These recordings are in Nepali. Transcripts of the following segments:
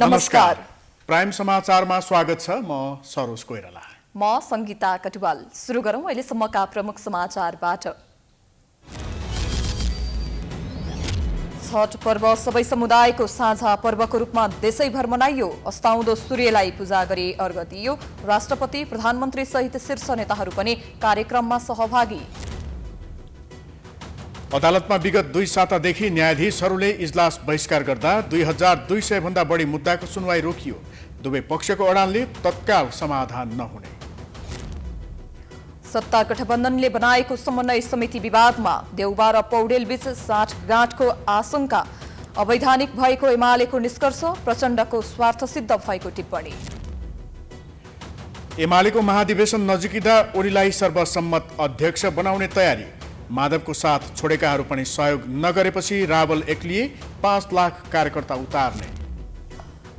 नमस्कार। प्राइम समाचारमा स्वागत छ। म सरोज कोइराला। म संगीता कटुवाल। सुरु गरौं अहिलेसम्मका प्रमुख समाचारबाट। छठ पर्व सबै समुदायको साझा पर्वको रूपमा देशैभर मनाइयो। अस्ताउँदो सूर्यलाई पूजा गरी अर्घ दिइयो। राष्ट्रपति, प्रधानमन्त्री सहित शीर्ष नेताहरू पनि कार्यक्रममा सहभागी। अदालतमा विगत 2 सातादेखि न्यायाधीशहरूले इजलास बहिष्कार गर्दा 2200 भन्दा बढी मुद्दाको सुनवाई रोकियो। दुवै पक्षको अडानले तत्काल समाधान नहुने। सत्ता गठबन्धनले बनाएको समन्वय समिति विवादमा देउबा र पौडेल बीच साँठगाँठको आशंका। अवैधानिक भएको एमालेको निष्कर्ष, प्रचण्डको स्वार्थ सिद्ध भएको टिप्पणी। एमालेको महाधिवेशन नजिकिँदा ओलीलाई सर्वसम्मत अध्यक्ष बनाउने तयारी। माधवको साथ छोडेकाहरू पनि सहयोग नगरेपछि रावल एक्लिए। 5 लाख कार्यकर्ता उतार्ने।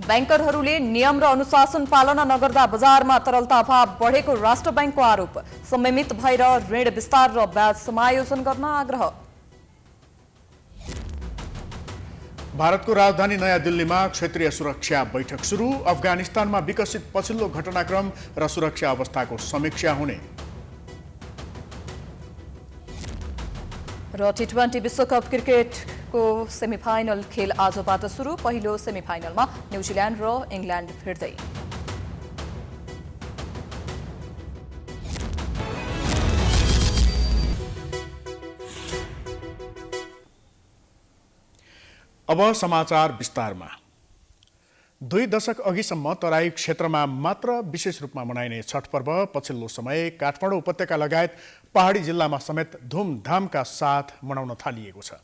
बैंकरहरूले नियम र अनुशासन पालना नगर्दा बजारमा तरलता अभाव बढेको राष्ट्र बैंकको आरोप। संयमित भएर ऋण विस्तार र ब्याज समायोजन गर्न आग्रह। भारतको राजधानी नयाँ दिल्लीमा क्षेत्रीय सुरक्षा बैठक सुरु। अफगानिस्तानमा विकसित पछिल्लो घटनाक्रम र सुरक्षा अवस्थाको समीक्षा हुने। र T20 विश्वकप क्रिकेटको सेमिफाइनल खेल आजबाट सुरु। पहिलो सेमिफाइनलमा न्युजिल्यान्ड र इङ्ल्यान्ड भिड्दै। अब समाचार विस्तारमा। 2 दशक अघिसम्म तराई क्षेत्रमा मात्र विशेष रूपमा मनाइने छठ पर्व पछिल्लो समय काठमाडौँ उपत्यका लगायत पहाडी जिल्लामा समेत धुमधामका साथ मनाउन थालिएको छ।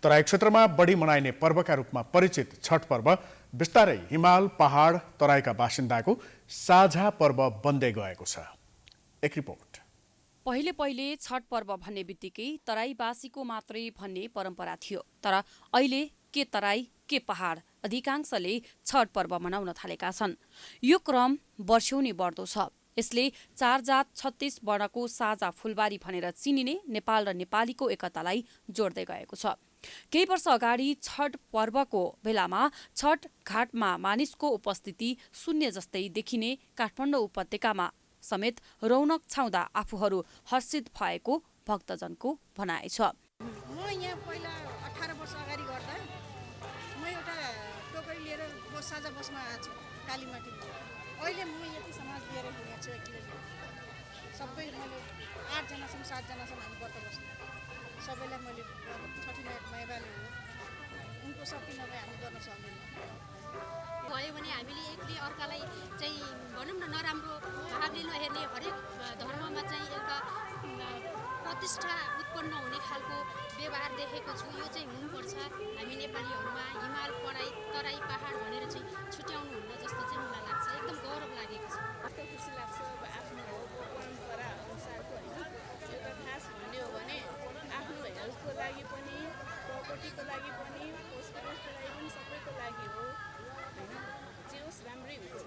तराई क्षेत्रमा बढी मनाइने पर्वका रूपमा परिचित छठ पर्व बिस्तारै हिमाल, पहाड, तराईका बासिन्दाको साझा पर्व बन्दै गएको छ। एक रिपोर्ट। पहिले छठ पर्व भन्ने बित्तिकै तराईवासीको मात्रै भन्ने परम्परा थियो। तर अहिले के तराई के पहाड अधिकांशले छठ पर्व मनाउन थालेका छन्। यो क्रम वर्षौनी बढ्दो छ। यसले 4 जात 36 वर्णको साझा फुलबारी भनेर चिनिने नेपाल र नेपालीको एकतालाई जोड्दै गएको छ। केही वर्ष अगाडि छठ पर्वको बेलामा छठ घाटमा मानिसको उपस्थिति शून्य जस्तै देखिने काठमाडौँ उपत्यकामा समेत रौनक छाउँदा आफूहरू हर्षित भएको भक्तजनको भनाइ छ। म यहाँ पहिला 18 वर्ष अगाडि गर्दा म एउटा टोकरी लिएर साझा बसमा आएको छु कालीमाटीमा। अहिले म यति समाज लिएर हिँडेको छु एक्लै। सबै मैले 8 जनासम्म 7 जनासम्म हामी व्रत बस्छौँ। सबैलाई मैले छठी माइबाले हो, उनको शक्ति नभए हामी गर्न सक्दैनौँ। भयो भने हामीले एकले अर्कालाई चाहिँ भनौँ न नराम्रो भावले नहेर्ने, हरेक धर्ममा चाहिँ एउटा प्रतिष्ठा उत्पन्न हुने खालको व्यवहार देखेको छु। यो चाहिँ हुनुपर्छ। हामी नेपालीहरूमा हिमाल, तराई, पहाड भनेर चाहिँ छुट्याउनु हुन्न जस्तो चाहिँ मलाई लाग्छ। एकदम गौरव लागेको छ। कस्तो खुसी लाग्छ। अब आफ्नो परम्परा अनुसारको होइन, एउटा खास भन्ने हो भने आफ्नो हेल्थको लागि पनि, प्रपर्टीको लागि पनि, हस्पिटलको लागि पनि, सबैको लागि हो होइन। जे होस् राम्रै हुन्छ।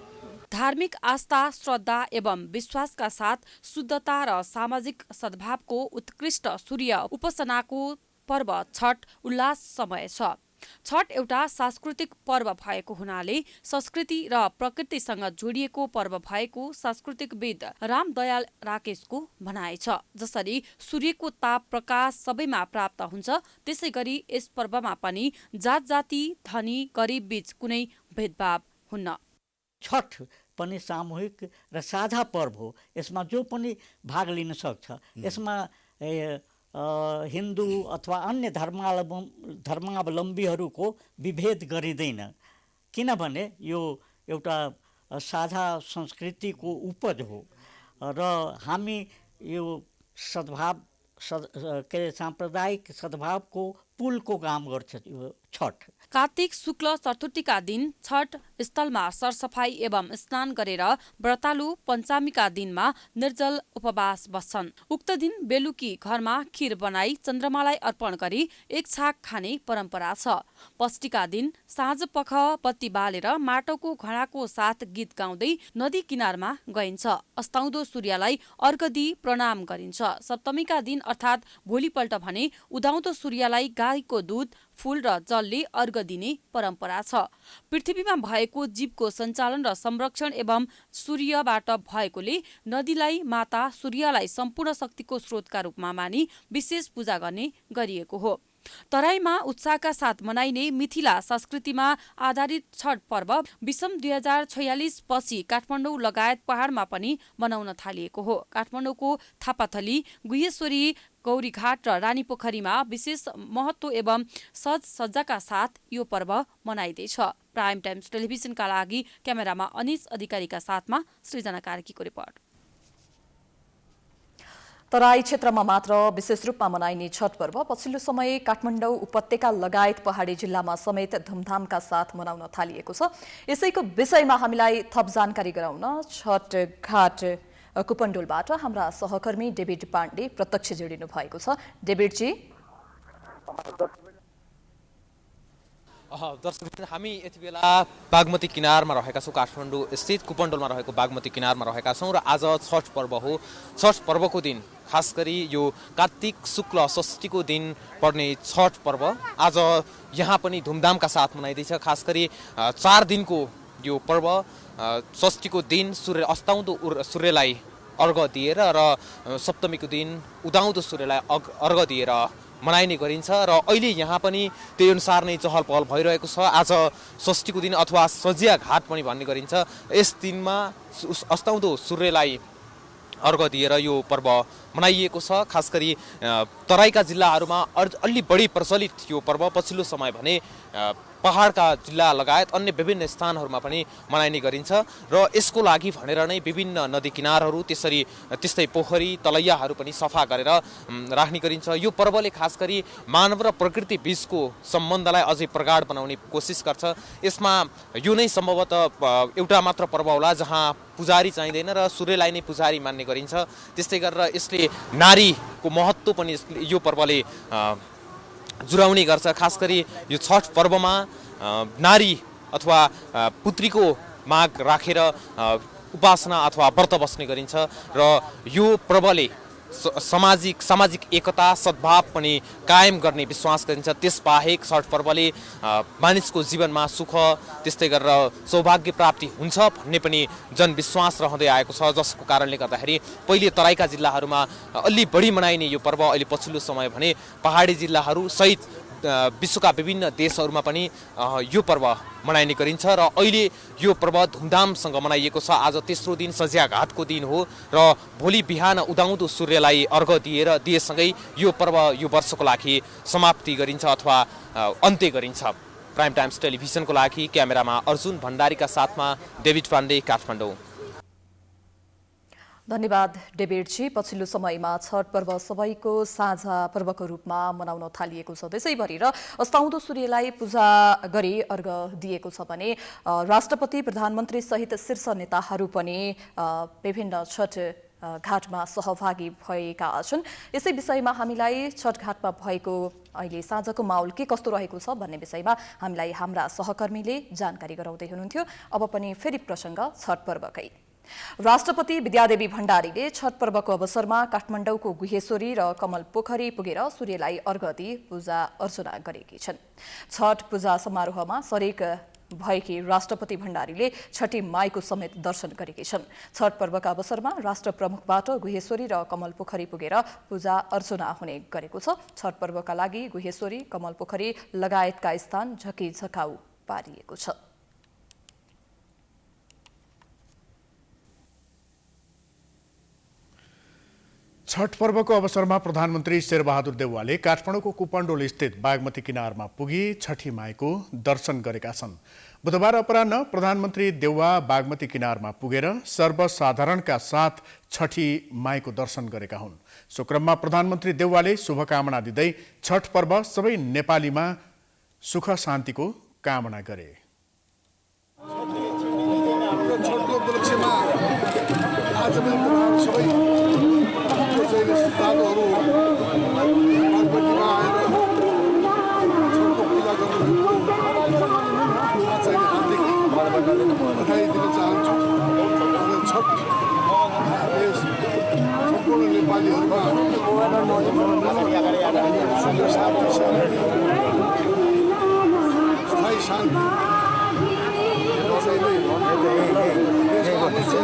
धार्मिक आस्था, श्रद्धा एवं विश्वासका साथ शुद्धता र सामाजिक सद्भावको उत्कृष्ट सूर्य उपासनाको पर्व छठ उल्लास समय छ। छठ एउटा सांस्कृतिक पर्व भएको हुनाले संस्कृति र प्रकृतिसँग जोडिएको पर्व भएको सांस्कृतिकविद रामदयाल राकेशको भनाइ छ। जसरी सूर्यको ताप प्रकाश सबैमा प्राप्त हुन्छ, त्यसै गरी यस पर्वमा पनि जात जाति, धनी गरिब बीच कुनै भेदभाव हुन्न। छठ पनि सामूहिक र साझा पर्व हो। यसमा जो पनि भाग लिन सक्छ। यसमा हिन्दू अथवा अन्य धर्मावलम्बीहरूको विभेद गरिँदैन, किनभने यो एउटा साझा संस्कृतिको उपज हो र हामी यो सद्भाव सांप्रदायिक सद्भावको पुलको काम गर्छ यो छठ। कार्तिक शुक्ल चतुर्थीका दिन छठ स्थलमा सरसफाई एवं स्नान गरेर व्रतालु पञ्चमीका दिनमा निर्जल उपवास बस्छन्। उक्त दिन बेलुकी घरमा खीर बनाई चन्द्रमालाई अर्पण गरी एक छाक खाने परम्परा छ। पष्टीका दिन साँझ पख बत्ती बालेर माटोको घडाको साथ गीत गाउँदै नदी किनारमा गइन्छ। अस्ताउँदो सूर्यलाई अर्घ दिई प्रणाम गरिन्छ। सप्तमीका दिन अर्थात् भोलिपल्ट भने उदाउँदो सूर्यलाई गाईको दूध, फूल र जलले अर्घ दिने परम्परा छ। पृथ्वीमा भएको जीवको सञ्चालन र संरक्षण एवं सूर्यबाट भएकोले नदीलाई माता सूर्यलाई सम्पूर्ण शक्तिको स्रोतका रूपमा मानी विशेष पूजा गर्ने गरिएको हो। तराईमा उत्साहका साथ मनाइने मिथिला संस्कृतिमा आधारित छठ पर्व विषम 2046 पछि काठमाडौँ लगायत पहाडमा पनि मनाउन थालिएको हो। काठमाडौँको थापाथली, गुहेश्वरी, गौरीघाट र रानीपोखरीमा विशेष महत्व एवं सज्जाका साथ यो पर्व मनाइँदैछ। प्राइम टाइम्स टेलिभिजनका लागि क्यामेरामा अनिस अधिकारीका साथमा सृजना कार्कीको रिपोर्ट। तराई क्षेत्रमा मात्र विशेष रूपमा मनाइने छठ पर्व पछिल्लो समय काठमाडौँ उपत्यका लगायत पहाडी जिल्लामा समेत धुमधामका साथ मनाउन थालिएको छ। यसैको विषयमा हामीलाई थप जानकारी गराउन छठ घाट कुपन्डोलबाट हाम्रा सहकर्मी डेभिड पाण्डे प्रत्यक्ष जोडिनु भएको छ। डेभिडजी, दर्शक हामी यति बेला बागमती किनारमा रहेका छौँ। काठमाडौँ स्थित कुपन्डोलमा रहेको बागमती किनारमा रहेका छौँ र आज छठ पर्व हो। छठ पर्वको दिन खास गरी यो कार्तिक शुक्ल षष्ठीको दिन पर्ने छठ पर्व आज यहाँ पनि धुमधामका साथ मनाइँदैछ। खास गरी 4 दिनको यो पर्व षष्ठीको दिन सूर्य अस्ताउँदो सूर्यलाई अर्घ दिएर र सप्तमीको दिन उदाउँदो सूर्यलाई अर्घ दिएर मनाइने गरिन्छ र अहिले यहाँ पनि त्यही अनुसार नै चहल पहल भइरहेको छ। आज षष्ठीको दिन अथवा सजिया घाट पनि भन्ने गरिन्छ। यस दिनमा अस्ताउँदो सूर्यलाई अर्घ दिएर यो पर्व मनाइएको छ। खास गरी तराईका जिल्लाहरूमा अलि बढी प्रचलित यो पर्व पछिल्लो समय भने पहाडका जिल्ला लगायत अन्य विभिन्न स्थानहरूमा पनि मनाइने गरिन्छ र यसको लागि भनेर नै विभिन्न नदी किनारहरू त्यस्तै पोखरी तलैयाहरू पनि सफा गरेर राख्ने गरिन्छ। यो पर्वले खास गरी मानव र प्रकृति बीचको सम्बन्धलाई अझै प्रगाढ बनाउने कोसिस गर्छ। यसमा यो नै सम्भवतः एउटा मात्र पर्व होला जहाँ पुजारी चाहिँदैन र सूर्यलाई नै पुजारी मान्ने गरिन्छ। त्यस्तै गरेर यसले नारीको महत्त्व पनि यो पर्वले जुराउने गर्छ। खास गरी यो छठ पर्वमा नारी अथवा पुत्रीको माग राखेर उपासना अथवा व्रत बस्ने गरिन्छ र यो पर्वले सामाजिक एकता सद्भाव पनि कायम गर्ने विश्वास गरिन्छ। त्यसबाहेक छठ पर्वले मानिसको जीवनमा सुख त्यस्तै गरेर सौभाग्य प्राप्ति हुन्छ भन्ने पनि जनविश्वास रहँदै आएको छ। जसको कारणले गर्दाखेरि पहिले तराईका जिल्लाहरूमा अलि बढी मनाइने यो पर्व अहिले पछिल्लो समय भने पहाडी जिल्लाहरू सहित विश्वका विभिन्न देशहरूमा पनि यो पर्व मनाइने गरिन्छ र अहिले यो पर्व धुमधामसँग मनाइएको छ। आज तेस्रो दिन सजिया घाटको दिन हो र भोलि बिहान उदाउँदो सूर्यलाई अर्घ दिएसँगै यो पर्व यो वर्षको लागि समाप्ति गरिन्छ अथवा अन्त्य गरिन्छ। प्राइम टाइम्स टेलिभिजनको लागि क्यामेरामा अर्जुन भण्डारीका साथमा डेभिड पाण्डे, काठमाडौँ। धन्यवाद डेभिडजी। पछिल्लो समयमा छठ पर्व सबैको साझा पर्वको रूपमा मनाउन थालिएको छ। त्यसैभरि र अस्ताउँदो सूर्यलाई पूजा गरी अर्घ दिएको छ भने राष्ट्रपति प्रधानमन्त्री सहित शीर्ष नेताहरू पनि विभिन्न छठ घाटमा सहभागी भएका छन्। यसै विषयमा हामीलाई छठ घाटमा भएको अहिले साँझको माहौल के कस्तो रहेको छ भन्ने विषयमा हामीलाई हाम्रा सहकर्मीले जानकारी गराउँदै हुनुहुन्थ्यो। अब पनि फेरि प्रसङ्ग छठ पर्वकै। राष्ट्रपति विद्यादेवी भण्डारीले छठ पर्वको अवसरमा काठमाडौँको गुहेश्वरी र कमल पोखरी पुगेर सूर्यलाई अर्घ दिई पूजा अर्चना गरेकी छन्। छठ पूजा समारोहमा सरेक भएकी राष्ट्रपति भण्डारीले छठी माईको समेत दर्शन गरेकी छन्। छठ पर्वका अवसरमा राष्ट्र प्रमुखबाट गुहेश्वरी र कमल पोखरी पुगेर पूजा अर्चना हुने गरेको छ। छठ पर्वका लागि गुहेश्वरी, कमल पोखरी लगायतका स्थान झकिझकाउ पारिएको छ। छठ पर्वको अवसरमा प्रधानमन्त्री शेरबहादुर देउवाले काठमाडौँको कुपन्डोल स्थित बागमती किनारमा पुगी छठी माईको दर्शन गरेका छन्। बुधबार अपराह्न प्रधानमन्त्री देउवा बागमती किनारमा पुगेर सर्वसाधारणका साथ छठी माईको दर्शन गरेका हुन्। सो क्रममा प्रधानमन्त्री देउवाले शुभकामना दिँदै छठ पर्व सबै नेपालीमा सुख शान्तिको कामना गरे। श्रद्धालुहरू बागमतीमा आएर छठको पूजा गर्नुभएको चाहिँ हार्दिक बधाई दिन चाहन्छु। छठ सम्पूर्ण नेपालीहरूमा सुख शान्ति स्थायी शान्ति कसैले देशमा अनिश्चय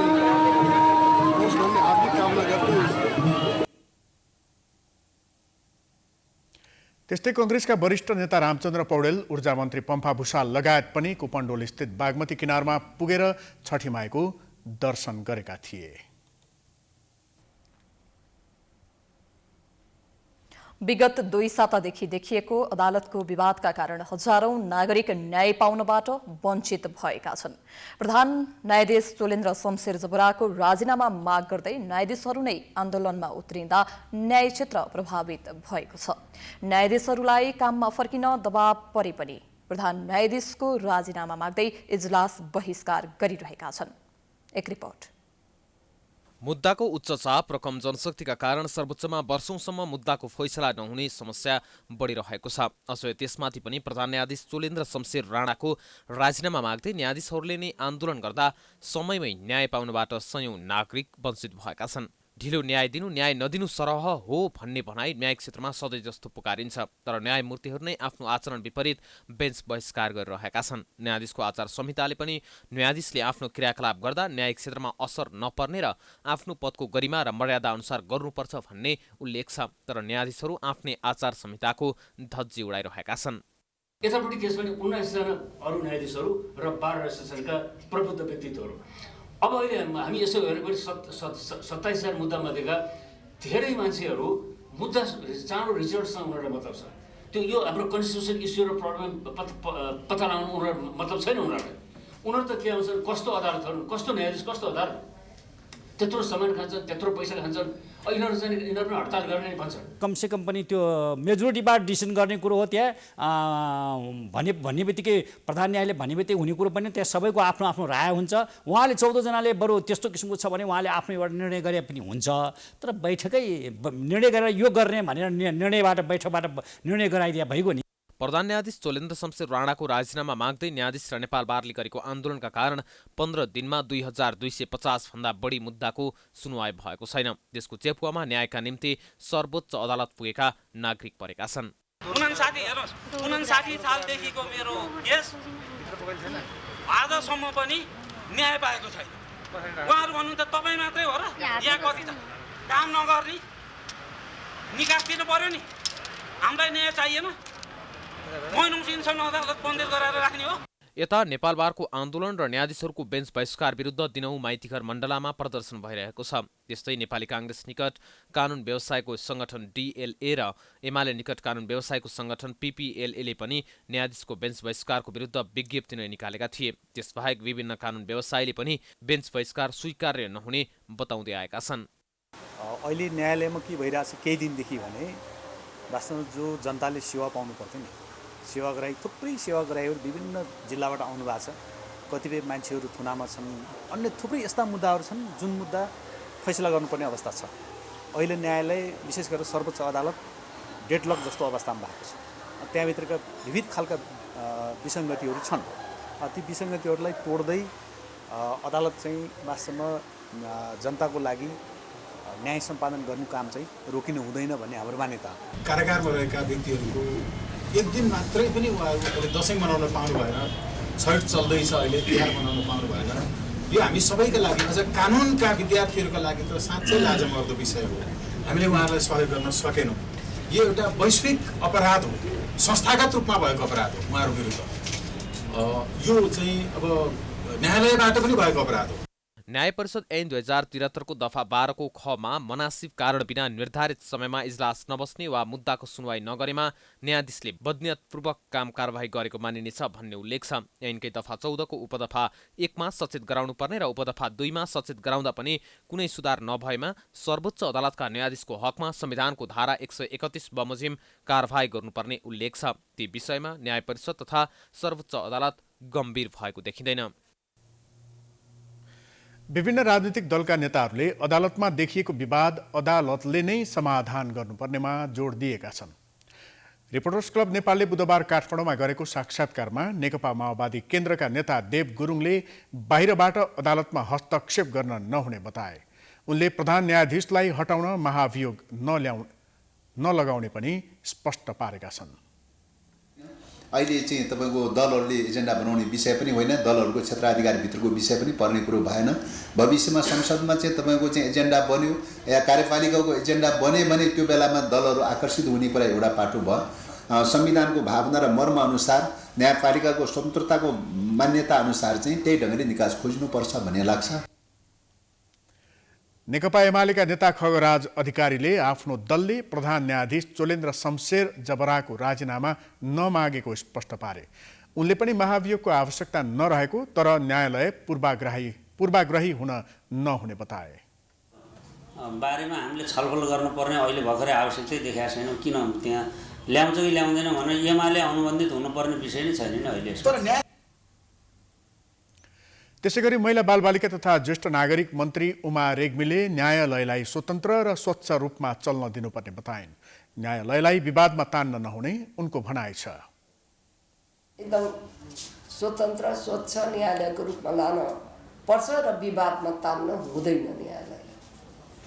होस् भन्ने हार्दिक कामना गर्दै त्यस्तै कङ्ग्रेसका वरिष्ठ नेता रामचन्द्र पौडेल, ऊर्जा मन्त्री पम्फा भूषाल लगायत पनि कुपन्डोल स्थित बागमती किनारमा पुगेर छठी माईको दर्शन गरेका थिए। विगत 2 सातादेखि देखिएको अदालतको विवादका कारण हजारौं नागरिक न्याय पाउनबाट वञ्चित भएका छन्। प्रधान न्यायाधीश चोलेन्द्र शमशेर जबराको राजीनामा माग गर्दै न्यायाधीशहरू नै आन्दोलनमा उत्रिँदा न्याय क्षेत्र प्रभावित भएको छ। न्यायाधीशहरूलाई काममा फर्किन दबाव परे पनि प्रधान न्यायाधीशको राजीनामा माग्दै इजलास बहिष्कार गरिरहेका छन्। एक रिपोर्ट। मुद्दाको उच्च चाप र कम जनशक्तिका कारण सर्वोच्चमा वर्षौंसम्म मुद्दाको फैसला नहुने समस्या बढिरहेको छ। अझ त्यसमाथि पनि प्रधान न्यायाधीश चोलेन्द्र शमशेर राणाको राजीनामा माग्दै न्यायाधीशहरूले नै आन्दोलन गर्दा समयमै न्याय पाउनबाट सयौं नागरिक वञ्चित भएका छन्। ढिलो न्याय दिनु, न्याय नदिनु सरह हो भन्ने भनाई न्यायिक क्षेत्रमा सधैँ जस्तो पुकारिन्छ। तर न्यायमूर्तिहरू नै आफ्नो आचरण विपरीत बेन्च बहिष्कार गरिरहेका छन्। न्यायाधीशको आचार संहिताले पनि न्यायाधीशले आफ्नो क्रियाकलाप गर्दा न्यायिक क्षेत्रमा असर नपर्ने र आफ्नो पदको गरिमा र मर्यादा अनुसार गर्नुपर्छ भन्ने उल्लेख छ। तर न्यायाधीशहरू आफ्नै आचार संहिताको धज्जी उडाइरहेका छन्। यतापट्टि केस पनि 19 जना अरू न्यायाधीशहरू र 12 एसोसिएसनका प्रबुद्ध व्यक्तित्वहरू। अब अहिले हामी यसो हेर्नु पनि 27,000 मुद्दामध्येका धेरै मान्छेहरू मुद्दा चाँडो रिजल्टसँग उनीहरूलाई मतलब छ। त्यो यो हाम्रो कन्स्टिट्युसन इस्यु र प्रब्लम पत्ता लगाउनु उनीहरू मतलब छैन। उनीहरू त के आउँछ, कस्तो अदालतहरू, कस्तो न्यायाधीश, कस्तो अदालत, त्यत्रो सामान खान्छन्, त्यत्रो पैसा खान्छन्, यिनीहरू पनि हडताल गर्ने भन्छन्। कमसेकम पनि त्यो मेजोरिटीबाट डिसिसन गर्ने कुरो हो। त्यहाँ भन्ने बित्तिकै प्रधान न्यायालयले भन्ने बित्तिकै हुने कुरो पनि त्यहाँ सबैको आफ्नो आफ्नो राय हुन्छ। उहाँले 14 जनाले बरु त्यस्तो किसिमको छ भने उहाँले आफ्नो एउटा निर्णय गरे पनि हुन्छ। तर बैठकै निर्णय गरेर यो गर्ने भनेर निर्णयबाट बैठकबाट निर्णय गराइदिया भइगयो नि। प्रधान न्यायाधीश चोलेन्द्र शमशेर राणाको राजीनामा माग्दै न्यायाधीश र नेपाल बारले गरेको आन्दोलनका कारण 15 दिनमा 2250 भन्दा बढी मुद्दाको सुनवाई भएको छैन। त्यसको चेपुवामा न्यायका निम्ति सर्वोच्च अदालत पुगेका नागरिक परेका छन्। 59 सालदेखिको मेरो केस आजसम्म पनि न्याय पाएको छैन। उहाँहरू भन्नुहुन्छ तपाईँ मात्रै हो र यहाँ कति छ काम नगर्ने, निकास दिनु पर्यो नि, हामीलाई न्याय चाहिएन, अदालत बन्द गराएर राख्ने हो। यता नेपाल बारको आन्दोलन र न्यायाधीशहरूको बेन्च बहिष्कार विरुद्ध दिनहुँ माइतीघर मण्डलामा प्रदर्शन भइरहेको छ। त्यस्तै नेपाली कांग्रेस निकट कानून व्यवसायको संगठन DLA र एमाले निकट कानून व्यवसायको संगठन PPLA पनि न्यायाधीशको बेन्च बहिष्कारको विरुद्ध विज्ञप्ति नै निकालेका थिए। त्यसबाहेक विभिन्न कानून व्यवसायीले पनि बेन्च बहिष्कार स्वीकार्य नहुने बताउँदै आएका छन्। अहिले न्यायालयमा के भइरहेछ केही दिनदेखि भने वास्तवमा जो जनताले सेवा पाउनु पर्थ्यो नि, सेवाग्राही थुप्रै सेवाग्राहीहरू विभिन्न जिल्लाबाट आउनु भएको छ। कतिपय मान्छेहरू थुनामा छन्, अन्य थुप्रै यस्ता मुद्दाहरू छन् जुन मुद्दा फैसला गर्नुपर्ने अवस्था छ। अहिले न्यायालय विशेष गरेर सर्वोच्च अदालत डेडलक जस्तो अवस्थामा भएको छ। त्यहाँभित्रका विविध खालका विसङ्गतिहरू छन्। ती विसङ्गतिहरूलाई तोड्दै अदालत चाहिँ वास्तवमा जनताको लागि न्याय सम्पादन गर्नु काम चाहिँ रोकिनु हुँदैन भन्ने हाम्रो मान्यता हो। कारागारमा रहेका व्यक्तिहरूको एक दिन मात्रै पनि उहाँहरूले दसैँ मनाउन पाउनु भएन, छैठ चल्दैछ अहिले, तिहार मनाउन पाउनु भएन। यो हामी सबैका लागि, अझ कानुनका विद्यार्थीहरूका लागि त साँच्चै लाजमर्दो विषय हो। हामीले उहाँहरूलाई सहयोग गर्न सकेनौँ। यो एउटा वैश्विक अपराध हो, संस्थागत रूपमा भएको अपराध हो उहाँहरू विरुद्ध। यो चाहिँ अब न्यायालयबाट पनि भएको अपराध हो। न्याय परिषद ऐन 2073 को दफा 12 को खमा मनासिब कारण बिना निर्धारित समयमा इजलास नबस्ने वा मुद्दाको सुनवाई नगरेमा न्यायाधीशले बदनियतपूर्वक काम कारबाही गरेको मानिनेछ भन्ने उल्लेख छ। ऐनकै दफा 14 को उपदफा 1 मा सचेत गराउनुपर्ने र उपदफा 2 मा सचेत गराउँदा पनि कुनै सुधार नभएमा सर्वोच्च अदालतका न्यायाधीशको हकमा संविधानको धारा 131 बमोजिम कारबाही गर्नुपर्ने उल्लेख छ। ती विषयमा न्याय परिषद तथा सर्वोच्च अदालत गम्भीर भएको देखिँदैन। विभिन्न राजनीतिक दलका नेताहरूले अदालतमा देखिएको विवाद अदालतले नै समाधान गर्नुपर्नेमा जोड दिएका छन्। रिपोर्टर्स क्लब नेपालले बुधबार काठमाडौँमा गरेको साक्षात्कारमा नेकपा माओवादी केन्द्रका नेता देव गुरुङले बाहिरबाट अदालतमा हस्तक्षेप गर्न नहुने बताए। उनले प्रधान न्यायाधीशलाई हटाउन महाभियोग नलगाउने पनि स्पष्ट पारेका छन्। अहिले चाहिँ तपाईँको दलहरूले एजेन्डा बनाउने विषय पनि होइन, दलहरूको क्षेत्राधिकारभित्रको विषय पनि पर्ने कुरो भएन। भविष्यमा संसदमा चाहिँ तपाईँको चाहिँ एजेन्डा बन्यो या कार्यपालिकाको एजेन्डा बने भने त्यो बेलामा दलहरू आकर्षित हुने कुरा एउटा पाटो भयो। संविधानको भावना र मर्म अनुसार न्यायपालिकाको स्वतन्त्रताको मान्यता अनुसार चाहिँ त्यही ढङ्गले निकास खोज्नुपर्छ भन्ने लाग्छ। नेकपा एमालेका नेता खगराज अधिकारीले आफ्नो दलले प्रधान न्यायाधीश चोलेन्द्र शमशेर जबराको राजीनामा नमागेको स्पष्ट पारे। उनले पनि महाभियोगको आवश्यकता नरहेको तर न्यायालय पूर्वाग्रही हुन नहुने बताए। बारेमा हामीले छलफल गर्नुपर्ने अहिले भर्खरै आवश्यकतै देखाएको छैनौँ। किन त्यहाँ ल्याउँछ कि ल्याउँदैन भने एमाले अनुबन्धित हुनुपर्ने विषय नै छैन नि अहिले। त्यसैगरी महिला बालबालिका तथा ज्येष्ठ नागरिक मन्त्री उमा रेग्मीले न्यायालयलाई स्वतन्त्र र स्वच्छ रूपमा चल्न दिनुपर्ने बताइन्। न्यायालयलाई विवादमा तान्न नहुने उनको भनाइ छ। एकदम स्वतन्त्र स्वच्छ न्यायालयको रूपमा लान पर्छ र विवादमा तान्न हुँदैन न्यायालयलाई।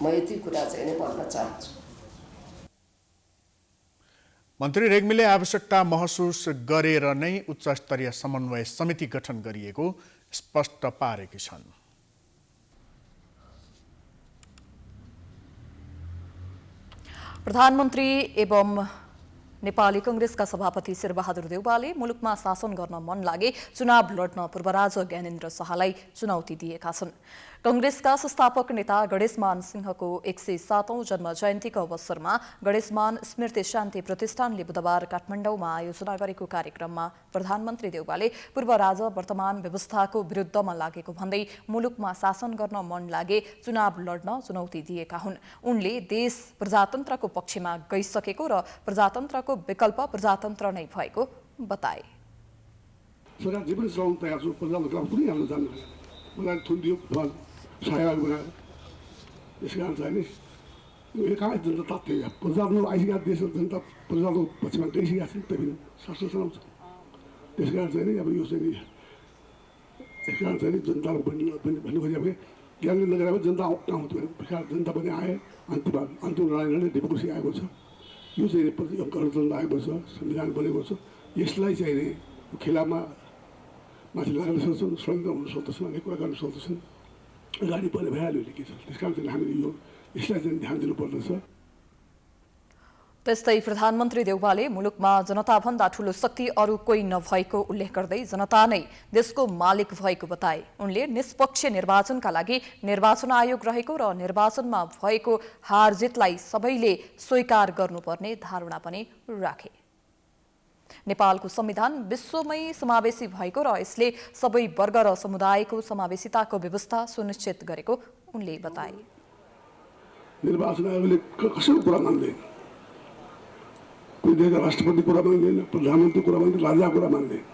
म यति कुरा चाहिँ नै भन्न चाहन्छु। मन्त्री रेग्मीले आवश्यकता महसुस गरेर नै उच्च स्तरीय समन्वय समिति गठन गरिएको स्पष्ट पारेकी छन्। प्रधानमन्त्री एवं नेपाली कांग्रेसका सभापति शेरबहादुर देउवाले मुलुकमा शासन गर्न मन लागे चुनाव लड्न पूर्वराजा ज्ञानेन्द्र शाहलाई चुनौती दिएका छन्। कांग्रेसका संस्थापक नेता गणेशमान सिंहको 107औं जन्म जयन्तीको अवसरमा गणेशमान स्मृति शान्ति प्रतिष्ठानले बुधबार काठमाडौँमा आयोजना गरेको कार्यक्रममा प्रधानमन्त्री देउवाले पूर्व राजा वर्तमान व्यवस्थाको विरुद्धमा लागेको भन्दै मुलुकमा शासन गर्न मन लागे चुनाव लड्न चुनौती दिएका हुन्। उनले देश प्रजातन्त्रको पक्षमा गइसकेको र प्रजातन्त्रको विकल्प प्रजातन्त्र नै भएको बताए। सरकार जे पनि चलाउन तयार छु, प्रजातन्त्र कुनै हाल्न जान्दैन। मलाई थुनिदियो सहयोग बनाएर त्यस कारण चाहिँ नि यो कहाँ जनता तात्तियो। प्रजातन्त्र आइसकेका देश जनता प्रजाको पक्षमा गइसकेका छन्, त्यही पनि शासन चलाउँछ। त्यस कारण चाहिँ नि अब यो चाहिँ नि त्यस कारण चाहिँ नि जनतालाई भन्नु खोजेको ज्ञानले नगरेर जनता आउँथ्यो भने जनता पनि आए। अन्तिम लडाइँ डेमोक्रेसी आएको छ। यो चाहिँ गणतन्त्र आएको छ, संविधान बनेको छ। यसलाई चाहिँ नि खेलामा माथि लाग्न सक्छन्, स्वतन्त्र हुन सक्दछन्, अनेक कुरा गर्न सक्दछन्। अगाडि बढ्ने भइहाल्यो के छ। त्यस कारण चाहिँ हामीले यो यसलाई चाहिँ ध्यान दिनुपर्दछ। त्यस्तै प्रधानमन्त्री देउवाले मुलुकमा जनताभन्दा ठूलो शक्ति अरू कोही नभएको उल्लेख गर्दै जनता नै देशको मालिक भएको बताए। उनले निष्पक्ष निर्वाचनका लागि निर्वाचन आयोग रहेको र निर्वाचनमा भएको हारजितलाई सबैले स्वीकार गर्नुपर्ने धारणा पनि राखे। नेपालको संविधान विश्वमै समावेशी भएको र यसले सबै वर्ग र समुदायको समावेशिताको व्यवस्था सुनिश्चित गरेको उनले बताए। निर्वाचन आयोगले कसैको कुरा मान्दैन। कोही देशका राष्ट्रपति कुरा मान्दैन, प्रधानमन्त्री कुरा मान्दैन, राजा कुरा मान्दैन।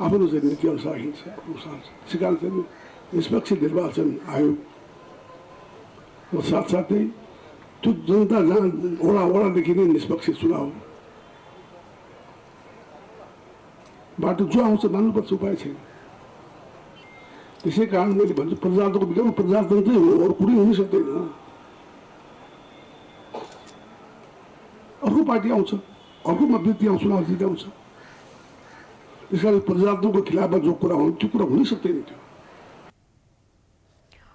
आफ्नो चाहिँ नीति अनुसार हिँड्छ। त्यसै कारण चाहिँ निष्पक्ष निर्वाचन आयोग र साथसाथै त्यो जनता जहाँ वडादेखि नै निष्पक्ष चुनाव बाटो जो आउँछ मान्नुपर्छ, उपाय छैन। त्यसै कारण मैले भन्छु प्रजातन्त्रको विकल्प प्रजातन्त्रै हो, अरू कुनै हुनै सक्दैन। अर्को पार्टी आउँछ, अर्को व्यक्ति आउँछ, चुनाव जिताउँछ। त्यस कारण प्रजातन्त्रको खिलाफमा जो कुरा हो त्यो कुरा हुनै सक्दैन। त्यो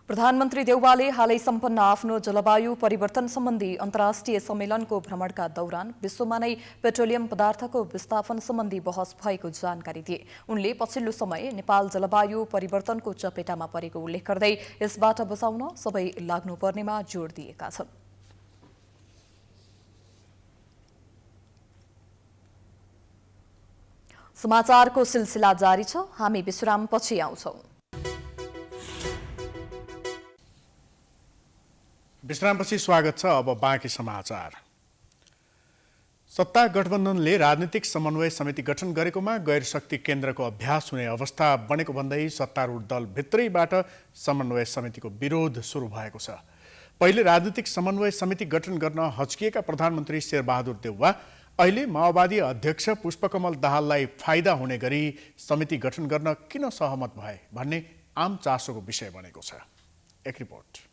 प्रधानमन्त्री देउवाले हालै सम्पन्न आफ्नो जलवायु परिवर्तन सम्बन्धी अन्तर्राष्ट्रिय सम्मेलनको भ्रमणका दौरान विश्वमा नै पेट्रोलियम पदार्थको विस्थापन सम्बन्धी बहस भएको जानकारी दिए। उनले पछिल्लो समय नेपाल जलवायु परिवर्तनको चपेटामा परेको उल्लेख गर्दै यसबाट बचाउन सबै लाग्नुपर्नेमा जोड दिएका छन्। समाचारको सिलसिला जारी छ, हामी विश्रामपछि आउँछौं। विश्रामपछि स्वागत छ। अब बाँकी समाचार। सत्ता गठबन्धनले राजनीतिक समन्वय समिति गठन गरेकोमा गैर शक्ति केन्द्रको अभ्यास हुने अवस्था बनेको भन्दै सत्तारूढ दल भित्रैबाट समन्वय समितिको विरोध सुरु भएको छ। पहिले राजनीतिक समन्वय समिति गठन गर्न हच्किएका प्रधानमन्त्री शेरबहादुर देउवा अहिले माओवादी अध्यक्ष पुष्पकमल दाहाललाई फाइदा हुने गरी समिति गठन गर्न किन सहमत भए भन्ने आम चासोको विषय बनेको छ। एक रिपोर्ट।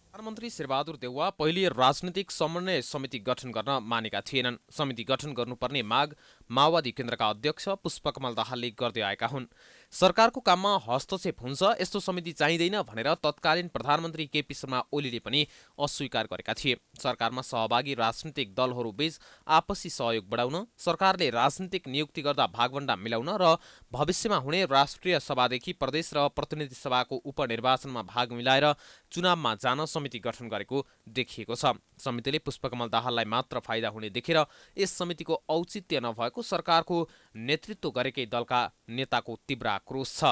प्रधानमन्त्री शेरबहादुर देउवा पहिले राजनीतिक समन्वय समिति गठन गर्न मानेका थिएनन्। समिति गठन गर्नुपर्ने माग माओवादी केन्द्रका अध्यक्ष पुष्पकमल दाहालले गर्दै आएका हुन्। सरकारको काममा हस्तक्षेप हुन्छ, यस्तो समिति चाहिँदैन भनेर तत्कालीन प्रधानमन्त्री केपी शर्मा ओलीले पनि अस्वीकार गरेका थिए। सरकारमा सहभागी राजनीतिक दलहरूबीच आपसी सहयोग बढाउन, सरकारले राजनीतिक नियुक्ति गर्दा भागवण्डा मिलाउन र भविष्यमा हुने राष्ट्रिय सभादेखि प्रदेश र प्रतिनिधि सभाको उपनिर्वाचनमा भाग मिलाएर चुनावमा जान समिति गठन गरेको देखिएको छ। समितिले पुष्पकमल दाहाललाई मात्र फाइदा हुने देखेर यस समितिको औचित्य नभएको सरकारको नेतृत्व गरेकै दलका नेताको तीव्र आक्रोश छ।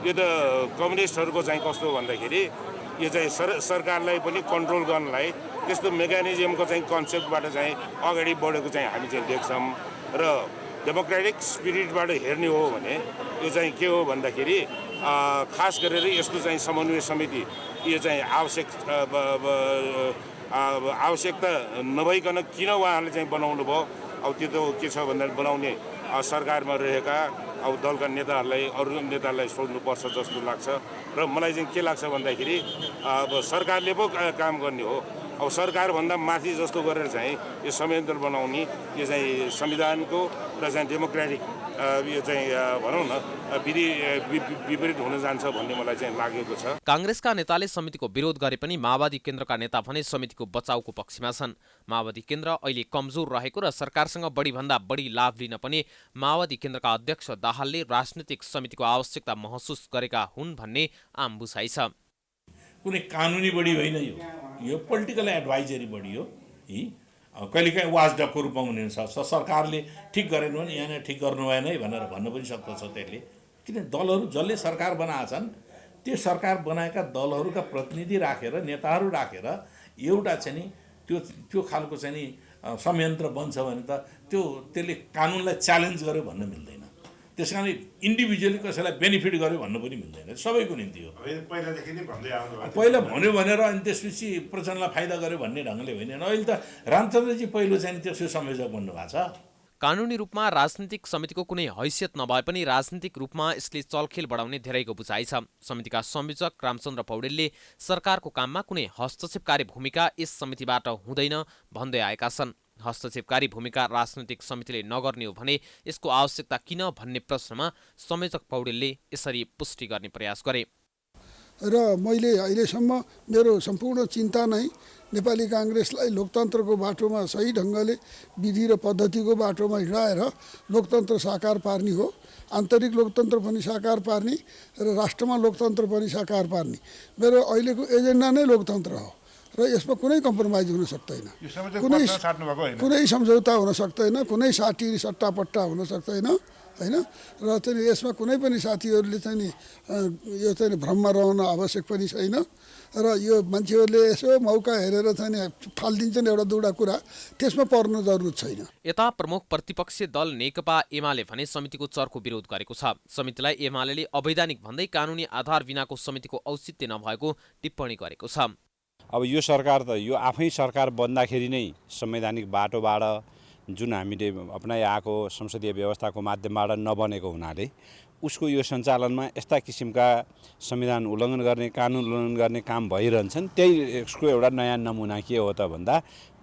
यो त कम्युनिस्टहरूको चाहिँ कस्तो भन्दाखेरि यो चाहिँ सरकारलाई पनि कन्ट्रोल गर्नलाई त्यस्तो मेकानिजमको चाहिँ कन्सेप्टबाट चाहिँ अगाडि बढेको चाहिँ हामी चाहिँ देख्छौँ र डेमोक्रेटिक स्पिरिटबाट हेर्ने हो भने यो चाहिँ के हो भन्दाखेरि खास गरेर यस्तो चाहिँ समन्वय समिति यो चाहिँ आवश्यकता नभइकन किन उहाँहरूले चाहिँ बनाउनु भयो। अब त्यो त के छ भन्दा बनाउने सरकारमा रहेका अब दलका नेताहरूलाई अरू नेताहरूलाई सोध्नुपर्छ जस्तो लाग्छ र मलाई चाहिँ के लाग्छ भन्दाखेरि अब सरकारले पो काम गर्ने हो। अब सरकारभन्दा माथि जस्तो गरेर चाहिँ यो संयन्त्र बनाउने यो चाहिँ संविधानको र चाहिँ डेमोक्रेटिक यो चाहिँ भनौँ न विपरीत हुन जान्छ भन्ने मलाई चाहिँ लागेको छ। काङ्ग्रेसका नेताले समितिको विरोध गरे पनि माओवादी केन्द्रका नेता भने समितिको बचाउको पक्षमा छन्। माओवादी केन्द्र अहिले कमजोर रहेको र सरकारसँग बढीभन्दा बढी लाभ लिन पनि माओवादी केन्द्रका अध्यक्ष दाहालले राजनीतिक समितिको आवश्यकता महसुस गरेका हुन् भन्ने आम बुझाइ छ। कुनै कानुनी बढी होइन, यो पोलिटिकल एडभाइजरी बढी हो। कहिलेकाहीँ वाचडगको रूपमा हुन सक्छ। सरकारले ठिक गरेन भने यहाँ ठिक गर्नु भएन है भनेर भन्न पनि सक्दछ त्यसले। किन दलहरू जसले सरकार बनाएछन् त्यो सरकार बनाएका दलहरूका प्रतिनिधि राखेर नेताहरू राखेर एउटा चाहिँ नि त्यो खालको चाहिँ नि संयन्त्र बन्छ भने त त्यसले कानुनलाई च्यालेन्ज गर्यो भन्न मिल्दैन। त्यस कारणले इन्डिभिजुअली कसैलाई बेनिफिट गर्यो भन्नु पनि मिल्दैन, सबैको निम्ति हो। पहिला भन्यो भनेर अनि त्यसपछि प्रचण्डलाई फाइदा गर्यो भन्ने ढङ्गले होइन। अहिले त रामचन्द्रजी पहिलो चाहिँ त्यसको संयोजक बन्नु भएको छ। कानुनी रूपमा राजनीतिक समितिको कुनै हैसियत नभए पनि राजनीतिक रूपमा यसले चलखेल बढाउने धेरैको बुझाइ छ। समितिका संयोजक रामचन्द्र पौडेलले सरकारको काममा कुनै हस्तक्षेपकारी भूमिका यस समितिबाट हुँदैन भन्दै आएका छन्। हस्तक्षेपकारी भूमिका राजनीतिक समितिले नगर्ने हो भने यसको आवश्यकता किन भन्ने प्रश्नमा संयोजक पौडेलले यसरी पुष्टि गर्ने प्रयास गरे। र मैले अहिलेसम्म मेरो सम्पूर्ण चिन्ता नै नेपाली काङ्ग्रेसलाई लोकतन्त्रको बाटोमा सही ढङ्गले विधि र पद्धतिको बाटोमा हिँडाएर लोकतन्त्र साकार पार्ने हो। आन्तरिक लोकतन्त्र पनि साकार पार्ने र राष्ट्रमा लोकतन्त्र पनि साकार पार्ने मेरो अहिलेको एजेन्डा नै लोकतन्त्र हो र यसमा कुनै कम्प्रोमाइज हुन सक्दैन, कुनै सम्झौता हुन सक्दैन, कुनै साटी सट्टापट्टा हुन सक्दैन होइन। र चाहिँ यसमा कुनै पनि साथीहरूले चाहिँ नि यो चाहिँ भ्रममा रहन आवश्यक पनि छैन र यो मान्छेहरूले यसो मौका हेरेर चाहिँ नि फालिदिन्छन् एउटा दुईवटा कुरा, त्यसमा पर्न जरुरत छैन। यता प्रमुख प्रतिपक्षी दल नेकपा एमाले भने समितिको चर्को विरोध गरेको छ। समितिलाई एमाले अवैधानिक भन्दै कानुनी आधार बिनाको समितिको औचित्य नभएको टिप्पणी गरेको छ। अब यो सरकार त यो आफै सरकार बन्दाखेरि नै संवैधानिक बाटोबाट जुन हामीले अपनाइआएको संसदीय व्यवस्थाको माध्यमबाट नबनेको हुनाले उसको यो सञ्चालनमा यस्ता किसिमका संविधान उल्लङ्घन गर्ने कानुन उल्लङ्घन गर्ने काम भइरहन्छन्। त्यही यसको एउटा नयाँ नमुना के हो त भन्दा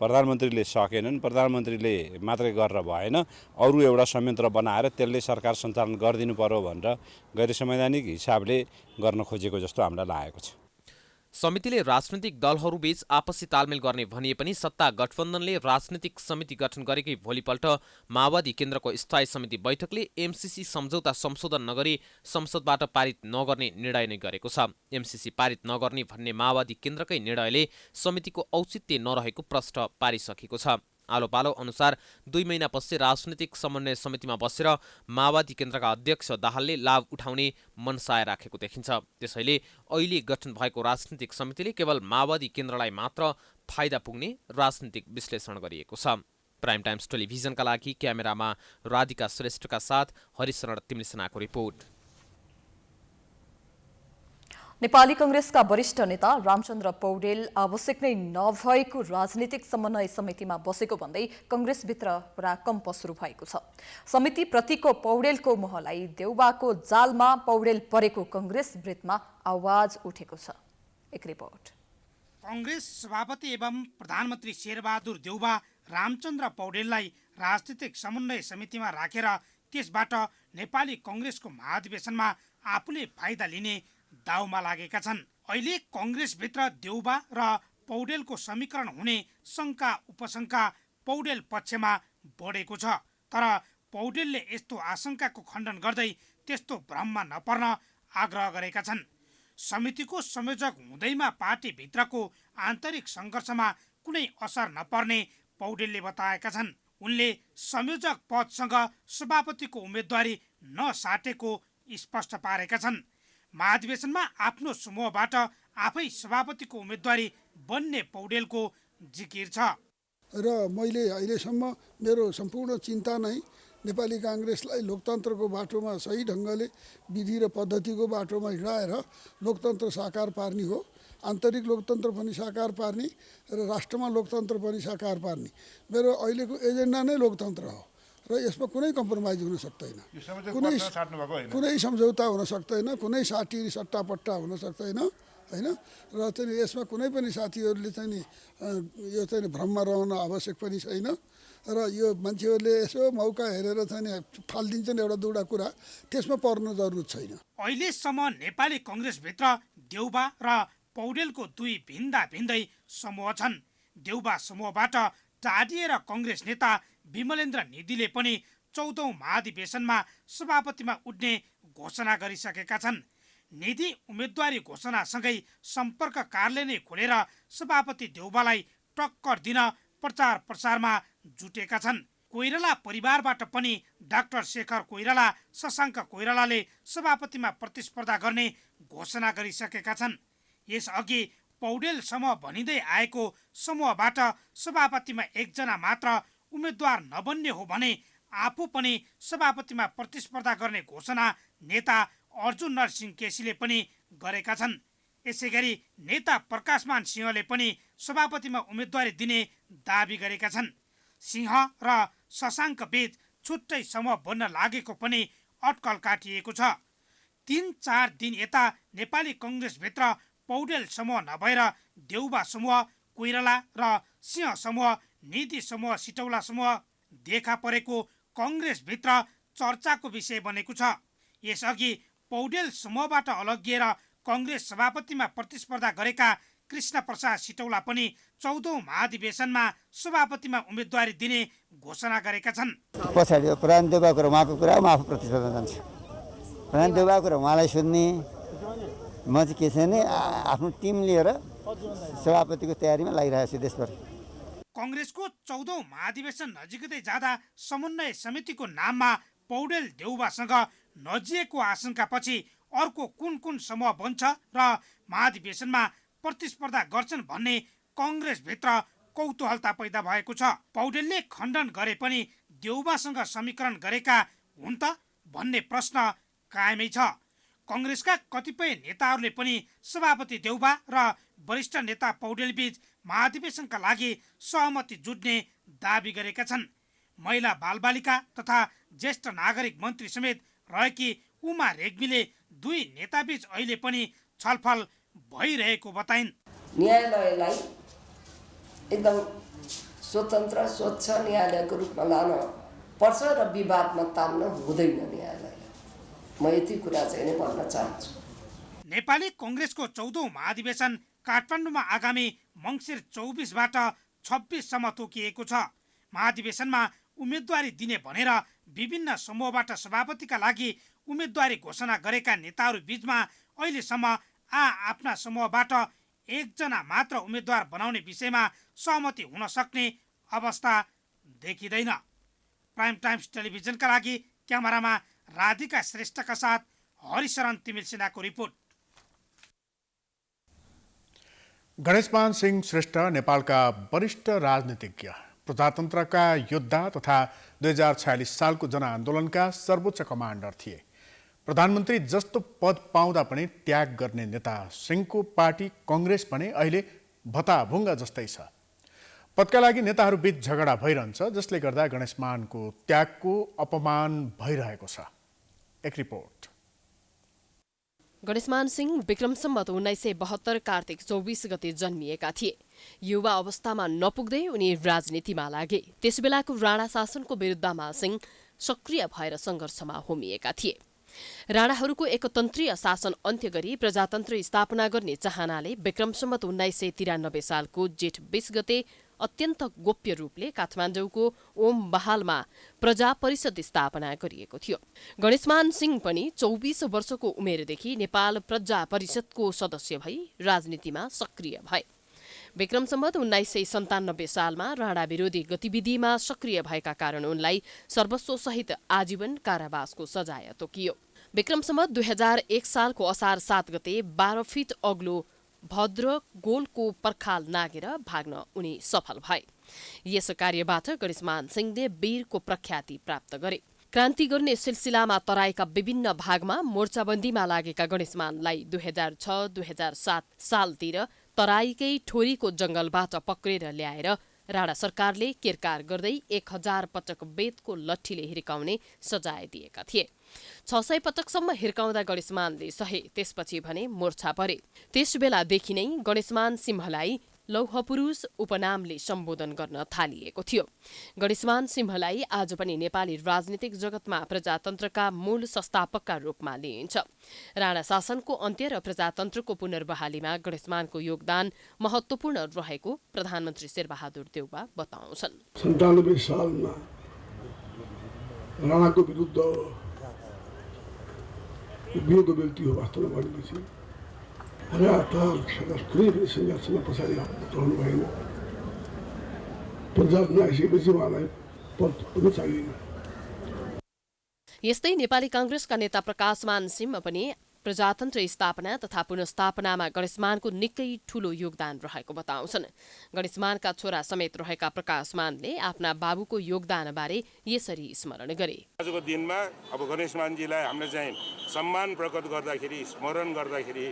प्रधानमन्त्रीले सकेनन्, प्रधानमन्त्रीले मात्रै गरेर भएन, अरू एउटा संयन्त्र बनाएर त्यसले सरकार सञ्चालन गरिदिनु पर्यो भनेर गैर संवैधानिक हिसाबले गर्न खोजेको जस्तो हामीलाई लागेको छ। समितिले राजनीतिक दलहरूबीच आपसी तालमेल गर्ने भनिए पनि सत्ता गठबन्धनले राजनीतिक समिति गठन गरेकै भोलिपल्ट माओवादी केन्द्रको स्थायी समिति बैठकले एमसीसी सम्झौता संशोधन नगरी संसदबाट पारित नगर्ने निर्णय नै गरेको छ। एमसीसी पारित नगर्ने भन्ने माओवादी केन्द्रकै निर्णयले समितिको औचित्य नरहेको प्रश्न पारिसकेको छ। आलो पालो अनुसार 2 महिनापछि राजनीतिक समन्वय समितिमा बसेर माओवादी केन्द्रका अध्यक्ष दाहालले लाभ उठाउने मनसाय राखेको देखिन्छ। त्यसैले अहिले गठन भएको राजनीतिक समितिले केवल माओवादी केन्द्रलाई मात्र फाइदा पुग्ने राजनीतिक विश्लेषण गरिएको छ। प्राइम टाइम्स टेलिभिजनका लागि क्यामेरामा राधिका श्रेष्ठका साथ हरिशरण तिमलिसनाको रिपोर्ट। नेपाली कांग्रेसका वरिष्ठ नेता रामचन्द्र पौडेल आवश्यक नै नभएको राजनीतिक समन्वय समितिमा बसेको भन्दै कांग्रेसभित्र पराकम्प सुरु भएको छ। समिति प्रतिको पौडेलको मोहलाई देउबाको जालमा पौडेल परेको कांग्रेस वृत्तमा आवाज उठेको छ। एक रिपोर्ट। कांग्रेस सभापति एवं प्रधानमन्त्री शेरबहादुर देउबा रामचन्द्र पौडेललाई राजनीतिक समन्वय समितिमा राखेर त्यसबाट नेपाली कांग्रेसको महाधिवेशनमा आफूले फाइदा लिने दाउमा लागेका छन्। अहिले कांग्रेसभित्र देउबा र पौडेलको समीकरण हुने शंका उपशंका पौडेल पक्षमा बढेको छ। तर पौडेलले यस्तो आशंकाको खण्डन गर्दै त्यस्तो भ्रममा नपर्न आग्रह गरेका छन्। समितिको संयोजक हुँदैमा पार्टीभित्रको आन्तरिक सङ्घर्षमा कुनै असर नपर्ने पौडेलले बताएका छन्। उनले संयोजक पदसँग सभापतिको उम्मेदवारी नसाटेको स्पष्ट पारेका छन्। महाधिवेशनमा आफ्नो समूहबाट आफै सभापतिको उम्मेदवारी बन्ने पौडेलको जिकिर छ। र मैले अहिलेसम्म मेरो सम्पूर्ण चिन्ता नै नेपाली कांग्रेसलाई लोकतन्त्रको बाटोमा सही ढङ्गले विधि र पद्धतिको बाटोमा हिँडाएर लोकतन्त्र साकार पार्ने हो। आन्तरिक लोकतन्त्र पनि साकार पार्ने र राष्ट्रमा लोकतन्त्र पनि साकार पार्ने मेरो अहिलेको एजेन्डा नै लोकतन्त्र हो र यसमा कुनै कम्प्रोमाइज हुन सक्दैन, कुनै सम्झौता हुन सक्दैन, कुनै साटी सट्टापट्टा हुन सक्दैन हैन। र चाहिँ यसमा कुनै पनि साथीहरूले चाहिँ नि यो चाहिँ भ्रममा रहन आवश्यक पनि छैन र यो मान्छेहरूले यसो मौका हेरेर चाहिँ फालिदिन्छन् एउटा दुईवटा कुरा, त्यसमा पर्न जरुरत छैन। अहिलेसम्म नेपाली कांग्रेसभित्र देउबा र पौडेलको दुई भिन्दा भिन्दै समूह छन्। देउबा समूहबाट टाढिएर कांग्रेस नेता विमलेन्द्र निधिले पनि 14औं महाधिवेशनमा सभापतिमा उठ्ने घोषणा गरिसकेका छन्। निधि उम्मेदवारी घोषणासँगै सम्पर्क कार्यालय नै खोलेर सभापति देउबालाई टक्कर दिन प्रचार प्रसारमा जुटेका छन्। कोइराला परिवारबाट पनि डाक्टर शेखर कोइराला, शशाङ्क कोइरालाले सभापतिमा प्रतिस्पर्धा गर्ने घोषणा गरिसकेका छन्। यसअघि पौडेल समूह भनिँदै आएको समूहबाट सभापतिमा एकजना मात्र उम्मेद्वार नबन्ने हो भने आफू पनि सभापतिमा प्रतिस्पर्धा गर्ने घोषणा नेता अर्जुन नरसिंह केसीले पनि गरेका छन्। यसैगरी नेता प्रकाशमान सिंहले पनि सभापतिमा उम्मेदवारी दिने दाबी गरेका छन्। सिंह र शशाङ्क बीच छुट्टै समूह बन्न लागेको पनि अड्कल काटिएको छ। 3-4 दिन यता नेपाली कांग्रेसभित्र पौडेल समूह नभएर देउबा समूह, कोइराला र सिंह समूह, निधि समूह, सिटौला समूह देखा परेको कांग्रेसभित्र चर्चाको विषय बनेको छ। यसअघि पौडेल समूहबाट अलग्गिएर कांग्रेस सभापतिमा प्रतिस्पर्धा गरेका कृष्ण प्रसाद सिटौला पनि 14औं महाधिवेशनमा सभापतिमा उम्मेदवारी दिने घोषणा गरेका छन्। पछाडि प्रधान देउबाको कुरा उहाँको कुरा म आफू प्रतिस्पर्धा जान्छु। प्रधान देउबाको कुरा उहाँलाई सुन्ने, म चाहिँ के छ भने आफ्नो टिम लिएर सभापतिको तयारीमा लागिरहेको छु देशभर। कांग्रेसको 14औं महाधिवेशन नजिकै जाँदा समन्वय समितिको नाममा पौडेल देउबासँग नजिएको आशंकापछि अर्को कुन कुन समूह बन्छ र महाधिवेशनमा प्रतिस्पर्धा गर्छन् भन्ने कांग्रेसभित्र कौतूहलता पैदा भएको छ। पौडेलले खण्डन गरे पनि देउबासँग समीकरण गरेका हुन् त भन्ने प्रश्न कायमै छ। कांग्रेसका कतिपय नेताहरूले पनि सभापति देउबा र वरिष्ठ नेता पौडेल बीच महाधिवेशनका लागि सहमति जुट्ने दाबी गरेका छन्। महिला बालबालिका तथा ज्येष्ठ नागरिक मन्त्री समेत रहेकी उमा रेग्मीले दुई नेताबीच अहिले पनि छलफल भइरहेको बताइन्। न्यायालयलाई एकदम स्वतन्त्र स्वच्छ न्यायालयको रूपमा लान पर्छ र विवादमा तान्न हुँदैन न्यायालयलाई। म यति कुरा चाहिँ नै भन्न चाहन्छु। नेपाली कांग्रेसको 14औं महाधिवेशन काठमाडौँमा आगामी मङ्सिर 24बाट 26सम्म तोकिएको छ। महाधिवेशनमा उम्मेदवारी दिने भनेर विभिन्न समूहबाट सभापतिका लागि उम्मेदवारी घोषणा गरेका नेताहरू बीचमा अहिलेसम्म आफ्ना समूहबाट एकजना मात्र उम्मेदवार बनाउने विषयमा सहमति हुन सक्ने अवस्था देखिँदैन। प्राइम टाइम्स टेलिभिजनका लागि क्यामेरामा राधिका श्रेष्ठका साथ हरिशरण तिमिल सिन्हाको रिपोर्ट। गणेशमान सिंह श्रेष्ठ नेपालका वरिष्ठ राजनीतिज्ञ, प्रजातन्त्रका योद्धा तथा 2046 सालको जनआन्दोलनका सर्वोच्च कमान्डर थिए। प्रधानमन्त्री जस्तो पद पाउँदा पनि त्याग गर्ने नेता सिंहको पार्टी कांग्रेस पनि अहिले भताभुङ्गा जस्तै छ। पदका लागि नेताहरू बीच झगडा भइरहन्छ, जसले गर्दा गणेशमानको त्यागको अपमान भइरहेको छ। एक रिपोर्ट। गणेशमान सिंह विक्रम सम्वत 1972 कार्तिक 24 गते जन्मिएका थिए। युवा अवस्थामा नपुग्दै उनी राजनीतिमा लागे। त्यसबेलाको राणा शासनको विरुद्धमा सिंह सक्रिय भएर सङ्घर्षमा होमिएका थिए। राणाहरूको एकतन्त्रीय शासन अन्त्य गरी प्रजातन्त्र स्थापना गर्ने चाहनाले विक्रम सम्वत 1993 सालको जेठ 20 गते अत्यन्त गोप्य रूपले काठमाडौँको ओम बहालमा प्रजा परिषद स्थापना गरिएको थियो। गणेशमान सिंह पनि 24 वर्षको उमेरदेखि नेपाल प्रजा परिषदको सदस्य भई राजनीतिमा सक्रिय भए। विक्रम सम्वत 1997 सालमा राणा विरोधी गतिविधिमा सक्रिय भएका कारण उनलाई सर्वस्वसहित आजीवन कारावासको सजाय तोकियो। विक्रम सम्वत 2001 सालको असार 7 गते 12 फिट अग्लो भद्र गोलको पर्खाल नागेर भाग्न उनी सफल भए। यस कार्यबाट गणेशमान सिंहले वीरको प्रख्याति प्राप्त गरे। क्रान्ति गर्ने सिलसिलामा तराईका विभिन्न भागमा मोर्चाबन्दीमा लागेका गणेशमानलाई 2006-2007 सालतिर तराईकै ठोरीको जंगलबाट पक्रेर ल्याएर राणा सरकारले केरकार गर्दै 1000 पटक बेतको लट्ठीले हिर्काउने सजाय दिएका थिए। 600 पटकसम्म हिर्काउँदा गणेशमानले सहे, त्यसपछि भने मोर्छा परे। त्यसबेलादेखि नै गणेशमान सिंहलाई लौहपुरुष उपनामले सम्बोधन गर्न थालिएको थियो। गणेशमान सिंहलाई आज पनि नेपाली राजनीतिक जगतमा प्रजातन्त्रका मूल संस्थापकका रूपमा लिइन्छ। राणा शासनको अन्त्य र प्रजातन्त्रको पुनर्बहालीमा गणेशमानको योगदान महत्वपूर्ण रहेको प्रधानमन्त्री शेरबहादुर देउवा बताउँछन्। 97 सालमा राणाको विरुद्ध विरोध बेल्टी हो वास्तवमा भनेपछि लगातार कुनै पनि सङ्घर्षमा पछाडि रहनु भएन। प्रजातन्त्र आइसकेपछि उहाँलाई पद पनि चाहिएन। यस्तै नेपाली कांग्रेसका नेता प्रकाशमान सिंह पनि प्रजातन्त्र स्थापना तथा पुनर्स्थापनामा गणेशमानको निकै ठूलो योगदान रहेको बताउँछन्। गणेशमानका छोरा समेत रहेका प्रकाशमानले आफ्ना बाबुको योगदानबारे यसरी स्मरण गरे। आजको दिनमा अब गणेशमानजीलाई हामीले चाहिँ सम्मान प्रकट गर्दाखेरि, स्मरण गर्दाखेरि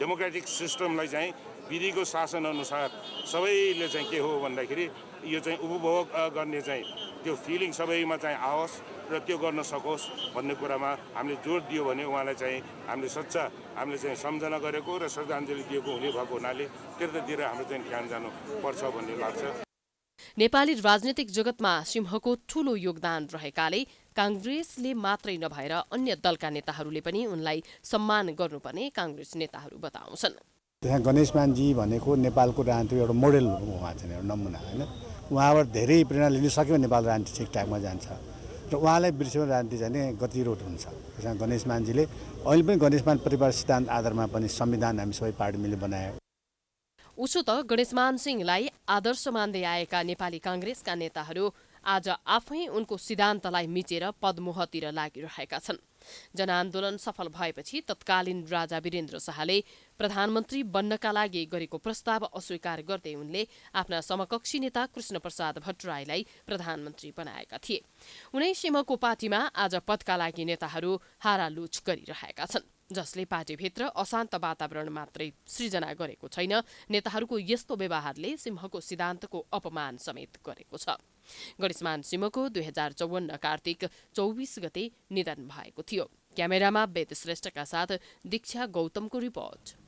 डेमोक्रेटिक सिस्टमलाई चाहिँ विधिको शासन अनुसार सबैले चाहिँ के हो भन्दाखेरि यो चाहिँ उपभोग गर्ने चाहिँ त्यो फिलिङ सबैमा चाहिँ आओस् र त्यो गर्न सकोस् भन्ने कुरामा हामीले जोड दियो भने उहाँलाई चाहिँ हामीले सच्चा हामीले चाहिँ सम्झना गरेको र श्रद्धाञ्जली दिएको हुने भएको हुनाले त्यतातिर हाम्रो चाहिँ ध्यान जानुपर्छ भन्ने लाग्छ। नेपाली राजनीतिक जगतमा सिंहको ठूलो योगदान रहेकाले कांग्रेसले मात्रै नभएर अन्य दलका नेताहरूले पनि उनलाई सम्मान गर्नुपर्ने कांग्रेस नेताहरू बताउँछन्। त्यहाँ गणेशमानजी भनेको नेपालको राजनीतिको एउटा मोडेल उहाँ चाहिँ एउटा नमुना होइन। उहाँबाट धेरै प्रेरणा लिन सक्यो भने नेपाल राजनीति ठिक ठाकमा जान्छ र उहाँलाई बिर्स्यो राजनीति चाहिँ गतिरोध हुन्छ। त्यसमा गणेशमानजीले अहिले पनि गणेशमान परिवार सिद्धान्त आधारमा पनि संविधान हामी सबै पार्टी मिलेर बनायो। उसो त गणेशमान सिंहलाई आदर्श मान्दै आएका नेपाली कांग्रेसका नेताहरू आज आफै उनको सिद्धान्तलाई मिचेर पदमोहतिर लागिरहेका छन्। जनआन्दोलन सफल भएपछि तत्कालीन राजा वीरेन्द्र शाहले प्रधानमन्त्री बन्नका लागि गरेको प्रस्ताव अस्वीकार गर्दै उनले आफ्ना समकक्षी नेता कृष्णप्रसाद भट्टराईलाई प्रधानमन्त्री बनाएका थिए। उनै सिंहको पार्टीमा आज पदका लागि नेताहरू हारालुच गरिरहेका छन्, जसले पार्टीभित्र अशान्त वातावरण मात्रै सृजना गरेको छैन, नेताहरूको यस्तो व्यवहारले सिंहको सिद्धान्तको अपमान समेत गरेको छ। गणेशमान सिंहको 2054 कार्तिक 24 गते निधन भएको थियो। क्यामेरामा वेद श्रेष्ठका साथ दीक्षा गौतमको रिपोर्ट।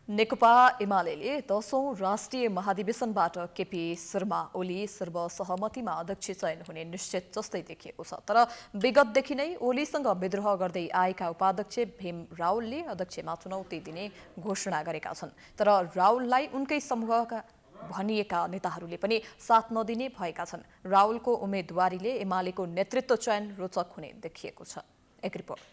नेकपा एमाले 10औं राष्ट्रिय महाधिवेशनबाट केपी शर्मा ओली सर्वसहमतिमा अध्यक्ष चयन हुने निश्चित जस्तै देखिएको छ। तर विगतदेखि नै ओलीसँग विद्रोह गर्दै आएका उपाध्यक्ष भीम रावलले अध्यक्षमा चुनौती दिने घोषणा गरेका छन्। तर रावललाई उनकै समूहका भनिएका नेताहरूले पनि साथ नदिने भएका छन्। रावलको उम्मेदवारीले एमालेको नेतृत्व चयन रोचक हुने देखिएको छ। एक रिपोर्ट।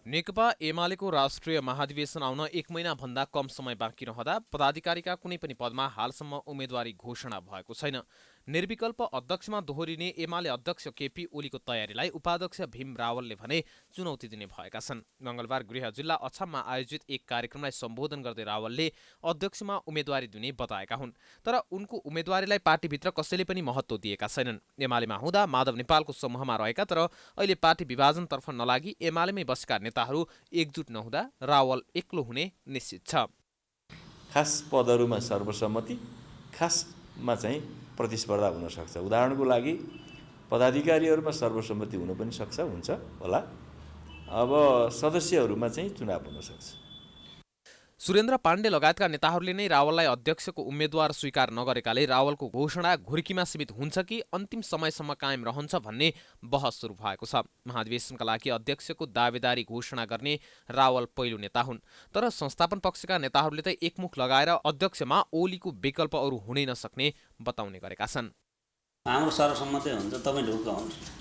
नेकपा एमालेको राष्ट्रिय महाधिवेशन आउन 1 महिना भन्दा कम समय बाँकी रहँदा पदाधिकारीका कुनै पनि पदमा हालसम्म उम्मेदवारी घोषणा भएको छैन। निर्विकल्प अध्यक्षमा दोहोरिने एमाले अध्यक्ष केपी ओलीको तयारीलाई उपाध्यक्ष भीम रावलले भने चुनौती दिने भएका छन्। मंगलबार गृह जिल्ला अछाममा आयोजित एक कार्यक्रमलाई सम्बोधन गर्दै रावलले अध्यक्षमा उम्मेदवारी दिने बताएका हुन्। तर उनको उम्मेदवारीलाई पार्टीभित्र कसैले पनि महत्त्व दिएका छैनन्। एमालेमा हुँदा माधव नेपालको समूहमा रहेका तर अहिले पार्टी विभाजनतर्फ नलागी एमालेमै बसेका नेताहरू एकजुट नहुँदा रावल एक्लो हुने निश्चित छ। खास पदहरूमा सर्वसम्मति, खासमा चाहिँ प्रतिस्पर्धा हुन सक्छ। उदाहरणको लागि पदाधिकारीहरूमा सर्वसम्मति हुन पनि सक्छ, हुन्छ होला। अब सदस्यहरूमा चाहिँ चुनाव हुन सक्छ। सुरेन्द्र पाण्डे लगायतका नेताहरूले नै रावललाई अध्यक्षको उम्मेद्वार स्वीकार नगरेकाले रावलको घोषणा घुर्कीमा सीमित हुन्छ कि अन्तिम समयसम्म कायम रहन्छ भन्ने बहस सुरु भएको छ। महाधिवेशनका लागि अध्यक्षको दावेदारी घोषणा गर्ने रावल पहिलो नेता हुन्, तर संस्थापन पक्षका नेताहरूले त एकमुख लगाएर अध्यक्षमा ओलीको विकल्प अरू हुनै नसक्ने बताउने गरेका छन्। हाम्रो सर्वसम्मतै हुन्छ, तपाईँ ढुक्क हुनुहोस्,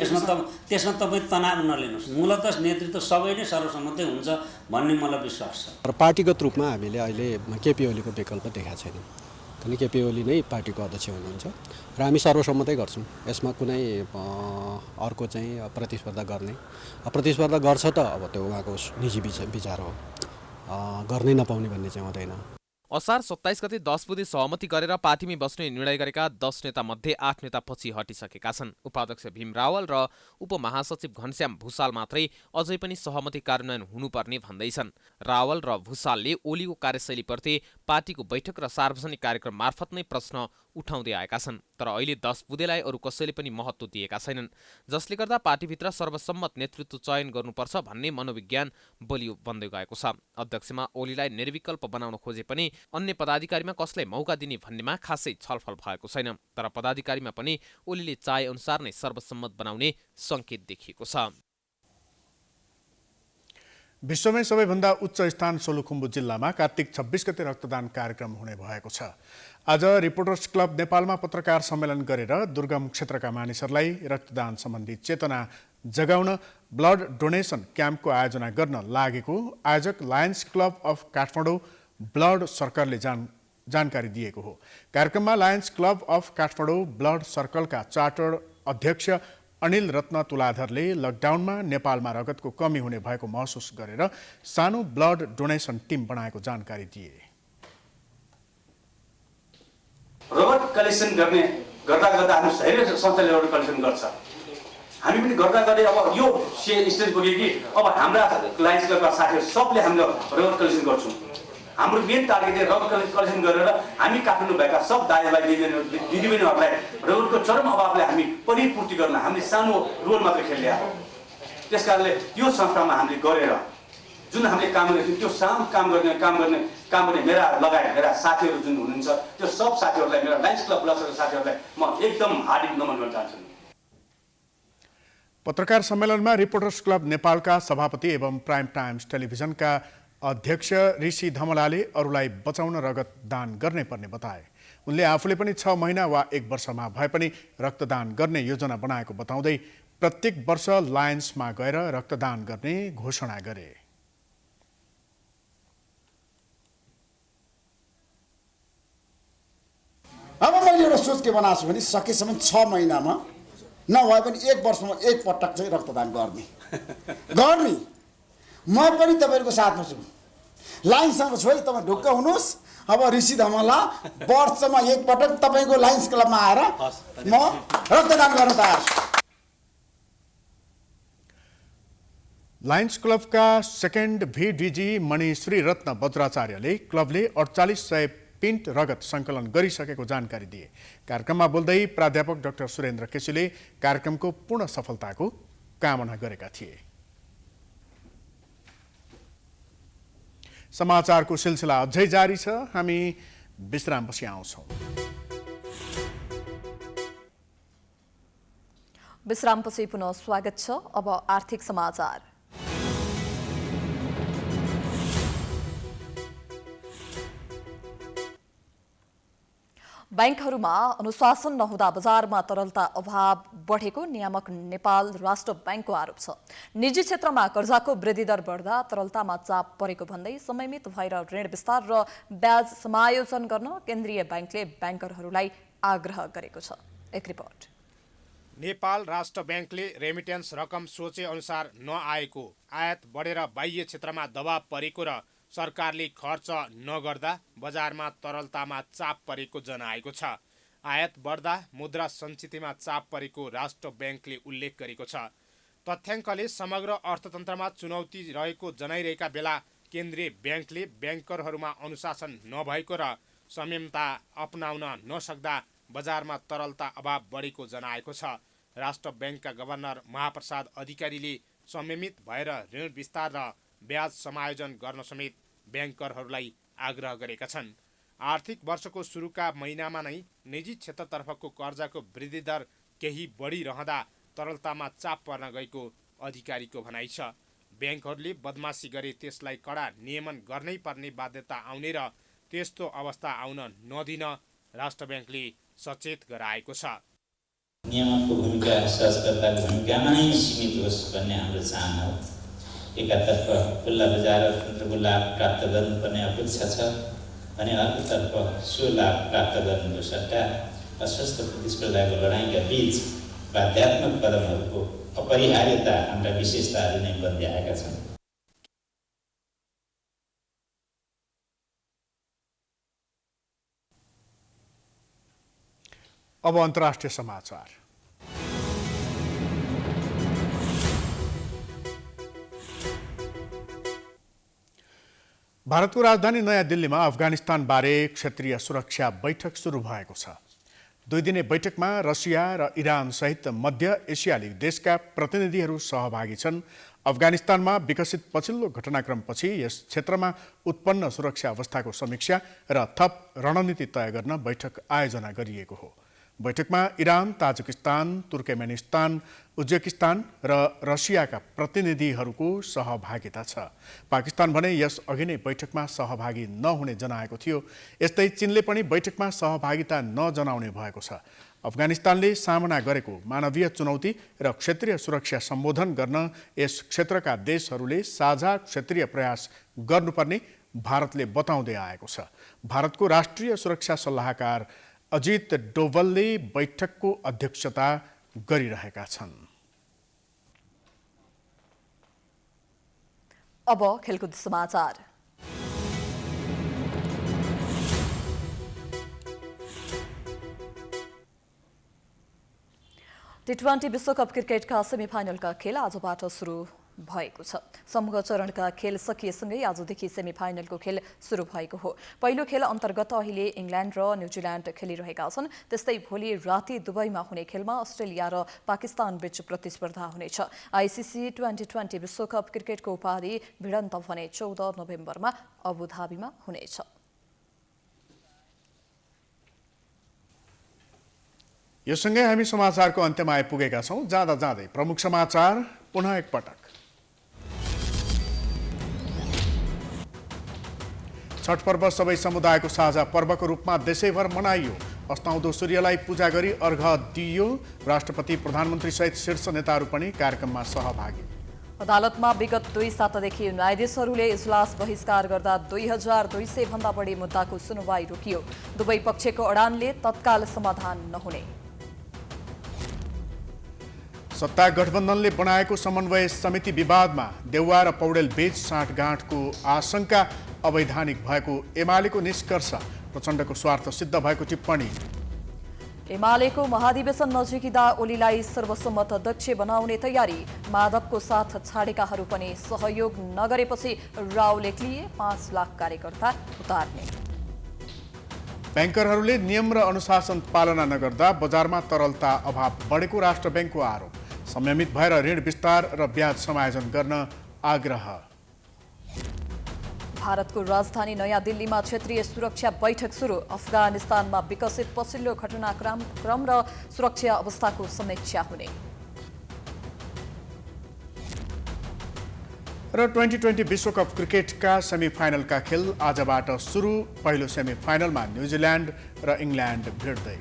त्यसमा तपाईँ तनाव नलिनुहोस्। मूलत नेतृत्व सबै नै सर्वसम्मतै हुन्छ भन्ने मलाई विश्वास छ। र पार्टीगत रूपमा हामीले अहिले केपी ओलीको विकल्प देखाएको छैनौँ, किनकि केपी ओली नै पार्टीको अध्यक्ष हुनुहुन्छ र हामी सर्वसम्मतै गर्छौँ। यसमा कुनै अर्को चाहिँ प्रतिस्पर्धा गर्छ त अब त्यो उहाँको निजी विचार हो, गर्नै नपाउने भन्ने चाहिँ हुँदैन। असार 27 गते 10 बुधे सहमति गरेर पार्टीमै बस्ने निर्णय गरेका 10 नेता मध्ये 8 नेता पछि हटिसकेका छन्। उपाध्यक्ष भीम रावल र उपमहासचिव घनश्याम भुसाल मात्रै अझै पनि सहमति कार्यान्वयन हुनुपर्ने भन्दैछन्। रावल र भुसालले ओलीको कार्यशैलीप्रति पार्टीको बैठक र सार्वजनिक कार्यक्रम मार्फत नै प्रश्न उठाउँदै आएका छन्, तर अहिले 10 बुधेलाई अरू कसैले पनि महत्त्व दिएका छैनन्, जसले गर्दा पार्टीभित्र सर्वसम्मत नेतृत्व चयन गर्नुपर्छ भन्ने मनोविज्ञान बलियो बन्दै गएको छ। अध्यक्षमा ओलीलाई निर्विकल्प बनाउन खोजे पनि अन्य पदाधिकारीमा कसलाई मौका दिने भन्नेमा खासै छलफल भएको छैन, तर पदाधिकारीमा पनि ओलीले चाहे अनुसार नै सर्वसम्मत बनाउने सङ्केत देखिएको छ। विश्वमै सबैभन्दा उच्च स्थान सोलुखुम्बु जिल्लामा कार्तिक 26 गते रक्तदान कार्यक्रम हुने भएको छ। आज रिपोर्टर्स क्लब नेपालमा पत्रकार सम्मेलन गरेर दुर्गम क्षेत्रका मानिसहरूलाई रक्तदान सम्बन्धी चेतना जगाउन ब्लड डोनेसन क्याम्पको आयोजना गर्न लागेको आयोजक lions club of Kathmandu blood सर्कलले जानकारी दिएको हो। कार्यक्रममा lions club of Kathmandu blood सर्कलका चार्टर्ड अध्यक्ष अनिल रत्न तुलाधरले लकडाउनमा नेपालमा रगतको कमी हुने भएको महसुस गरेर सानो ब्लड डोनेसन टिम बनाएको जानकारी दिए। रगत कलेक्सन गर्दा हाम्रो धेरै संस्थाले रगत कलेक्सन गर्छ। हामी पनि गर्दा गर्दै अब यो स्टेज पुग्यो कि अब हाम्रा लायन्स क्लबका साथीहरू सबले हामीले रगत कलेक्सन गर्छौँ। हाम्रो मेन टार्गेट चाहिँ रगत कलेक्सन गरेर हामी काठमाडौँ भएका सब दाजुभाइ दिदीबहिनीहरूलाई रगतको चरम अभावलाई हामी परिपूर्ति गर्न हामीले सानो रोल मात्र खेल्ने हो। त्यस कारणले यो संस्थामा हामीले गरेर जुन हामीले काम गरेको त्यो सानो काम गर्ने मेरा लगायत मेरा साथीहरू जुन हुनुहुन्छ त्यो सब साथीहरूलाई मेरा लायन्स क्लब ब्लडका साथीहरूलाई म एकदम हार्दिक नमन गर्न चाहन्छु। पत्रकार सम्मेलनमा रिपोर्टर्स क्लब नेपालका सभापति एवं प्राइम टाइम्स टेलिभिजनका अध्यक्ष ऋषि धमलाले अरूलाई बचाउन रगत दान गर्ने पर्ने बताए। उनले आफूले पनि 6 महिना वा 1 वर्षमा भए पनि रक्तदान गर्ने योजना बनाएको बताउँदै प्रत्येक वर्ष लायन्समा गएर रक्तदान गर्ने घोषणा गरे। अब मैले एउटा सोच के बनाएको छु भने सकेसम्म 6 महिनामा नभए पनि 1 वर्षमा 1 पटक चाहिँ रक्तदान गर्ने म पनि तपाईँहरूको साथमा छु। लाइन्ससँग छु है, तपाईँ ढुक्क हुनुहोस्। अब ऋषि धमला वर्षमा 1 पटक तपाईँको लायन्स क्लबमा आएर म रक्तदान गर्न तयार छु। लायन्स क्लबका सेकेन्ड VDG मणिश्री रत्न बज्राचार्यले क्लबले 4800 पिन्ट रगत सङ्कलन गरिसकेको जानकारी दिए। कार्यक्रममा बोल्दै प्राध्यापक डाक्टर सुरेन्द्र केसीले कार्यक्रमको पूर्ण सफलताको कामना गरेका थिए। समाचारको सिलसिला अझै जारी छ, हामी विश्रामपछि आउँछौँ। विश्रामपछि पुनः स्वागत छ। अब आर्थिक समाचार। बैंकहरूमा अनुशासन नहुँदा बजारमा तरलता अभाव बढेको नियामक नेपाल राष्ट्र बैंकको आरोप छ। निजी क्षेत्रमा कर्जाको वृद्धि दर बढ्दा तरलतामा चाप परेको भन्दै समयमित भएर ऋण विस्तार र ब्याज समायोजन गर्न केन्द्रीय बैंकले बैंकरहरूलाई आग्रह गरेको छ। एक रिपोर्ट। नेपाल राष्ट्र बैंकले रेमिटेन्स रकम सोचे अनुसार नआएको, आयात बढेर बाह्य क्षेत्रमा दबाव परेको र सरकारले खर्च नगर्दा बजारमा तरलतामा चाप परेको जनाएको छ। आयात बढ्दा मुद्रा सञ्चितमा चाप परेको राष्ट्र बैंकले उल्लेख गरेको छ। तथ्याङ्कले समग्र अर्थतन्त्रमा चुनौती रहेको जनाइरहेका बेला केन्द्रीय बैंकले बैंकरहरूमा अनुशासन नभएको र संयमता अपनाउन नसक्दा बजारमा तरलता अभाव बढेको जनाएको छ। राष्ट्र ब्याङ्कका गभर्नर महाप्रसाद अधिकारीले संयमित भएर ऋण विस्तार र ब्याज समायोजन गर्न समेत ब्याङ्करहरूलाई आग्रह गरेका छन्। आर्थिक वर्षको सुरुका महिनामा नै निजी क्षेत्रतर्फको कर्जाको वृद्धि दर केही बढी रहँदा तरलतामा चाप पर्न गएको अधिकारीको भनाइ छ। ब्याङ्कहरूले बदमासी गरे त्यसलाई कडा नियमन गर्नै पर्ने बाध्यता आउने र त्यस्तो अवस्था आउन नदिन राष्ट्र ब्याङ्कले सचेत गराएको छ। नियामकको भूमिका सहजकर्ताको भूमिकामा नै सीमित होस् भन्ने हाम्रो चाहना हो। एकातर्फ खुल्ला बजार तन्त्रको लाभ प्राप्त गर्नुपर्ने अपेक्षा छ भने अर्कोतर्फ सो लाभ प्राप्त गर्नुको सट्टा अस्वस्थ प्रतिस्पर्धाको लडाइँका बीच बाध्यात्मक कदमहरूको अपरिहार्यता हाम्रा विशेषताहरू नै बन्दै आएका छन्। अब अन्तर्राष्ट्रिय समाचार। भारतको राजधानी नयाँ दिल्लीमा अफगानिस्तानबारे क्षेत्रीय सुरक्षा बैठक सुरु भएको छ। 2 दिने बैठकमा रसिया र इरान सहित मध्य एसियाली देशका प्रतिनिधिहरू सहभागी छन्। अफगानिस्तानमा विकसित पछिल्लो घटनाक्रमपछि यस क्षेत्रमा उत्पन्न सुरक्षा अवस्थाको समीक्षा र थप रणनीति तय गर्न बैठक आयोजना गरिएको हो। बैठकमा इरान, ताजिकिस्तान, तुर्कमेनिस्तान, उज्बेकिस्तान र रसियाका प्रतिनिधिहरूको सहभागिता छ। पाकिस्तान भने यस अघि नै बैठकमा सहभागी नहुने जनाएको थियो। यस्तै चीनले पनि बैठकमा सहभागिता नजनाउने भएको छ। अफगानिस्तानले सामना गरेको मानवीय चुनौती र क्षेत्रीय सुरक्षा सम्बोधन गर्न यस क्षेत्रका देशहरूले साझा क्षेत्रीय प्रयास गर्नुपर्ने भारतले बताउँदै आएको छ। भारतको राष्ट्रिय सुरक्षा सल्लाहकार अजित डोवलले बैठकको अध्यक्षता गरिरहेका छन्। अब खेलकुद समाचार। टी20 विश्वकप क्रिकेटका सेमिफाइनलका खेल आजबाट सुरु भएको छ। समूह चरणका खेल सकिएसँगै आजदेखि सेमिफाइनलको खेल सुरु भएको हो। पहिलो खेल अन्तर्गत अहिले इङ्ल्यान्ड र न्युजिल्यान्ड खेलिरहेका छन्। त्यस्तै भोलि राति दुबईमा हुने खेलमा अस्ट्रेलिया र पाकिस्तान बीच प्रतिस्पर्धा हुनेछ। आइसिसी 2020 विश्वकप क्रिकेटको उपाधि भिडन्त भने 14 नोभेम्बरमा अबुधाबीमा हुनेछ। यो सँगै हामी समाचारको अन्त्यमा आइपुगेका छौँ। जाँदा जाँदै प्रमुख समाचार पुनः एकपटक। छठ पर्व सबै समुदायको साझा पर्वको रूपमा देशैभर मनाइयो। अस्ताउँदो सूर्यलाई पूजा गरी अर्घ दिइयो। राष्ट्रपति, प्रधानमन्त्री सहित शीर्ष नेताहरू पनि कार्यक्रममा सहभागी। अदालतमा विगत 2 सातादेखि न्यायाधीशहरूले इजलास बहिष्कार गर्दा 2200 भन्दा बढी मुद्दाको सुनवाई रोकियो। दुवै पक्षको अडानले तत्काल समाधान नहुने। सत्ता गठबन्धनले बनाएको समन्वय समिति विवादमा देउवा र पौडेल बीच साँठगाँठको आशंका, अवैधानिक भएको एमालेको निष्कर्ष, प्रचण्डको स्वार्थ सिद्ध भएको टिप्पणी। एमालेको महाधिवेशन नजिकिँदा ओलीलाई सर्वसम्मत अध्यक्ष बनाउने तयारी। माधवको साथ छाडेकाहरू पनि सहयोग नगरेपछि राव लेख्लिए 5 लाख कार्यकर्ता उतार्ने। ब्याङ्करहरूले नियम र अनुशासन पालना नगर्दा बजारमा तरलता अभाव बढेको राष्ट्र ब्याङ्कको आरोप। संयमित भएर ऋण विस्तार र ब्याज समायोजन गर्न आग्रह। भारतको राजधानी नयाँ दिल्लीमा क्षेत्रीय सुरक्षा बैठक सुरु। अफगानिस्तानमा विकसित पछिल्लो घटनाक्रम र सुरक्षा अवस्थाको समीक्षा हुने। र 2020 विश्वकप क्रिकेटका सेमिफाइनलका खेल आजबाट सुरु। पहिलो सेमिफाइनलमा न्युजिल्यान्ड र इङ्ल्यान्ड भिड्दै।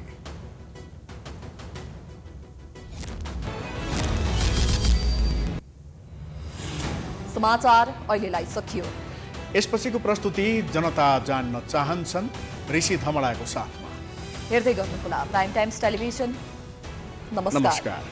समाचार अहिलेलाई सकियो। यसपछिको प्रस्तुति जनता जान्न चाहन्छन् ऋषि धमलाको साथमा। हेर्दै गर्नुहोला प्राइम टाइम्स टेलिभिजन। नमस्कार।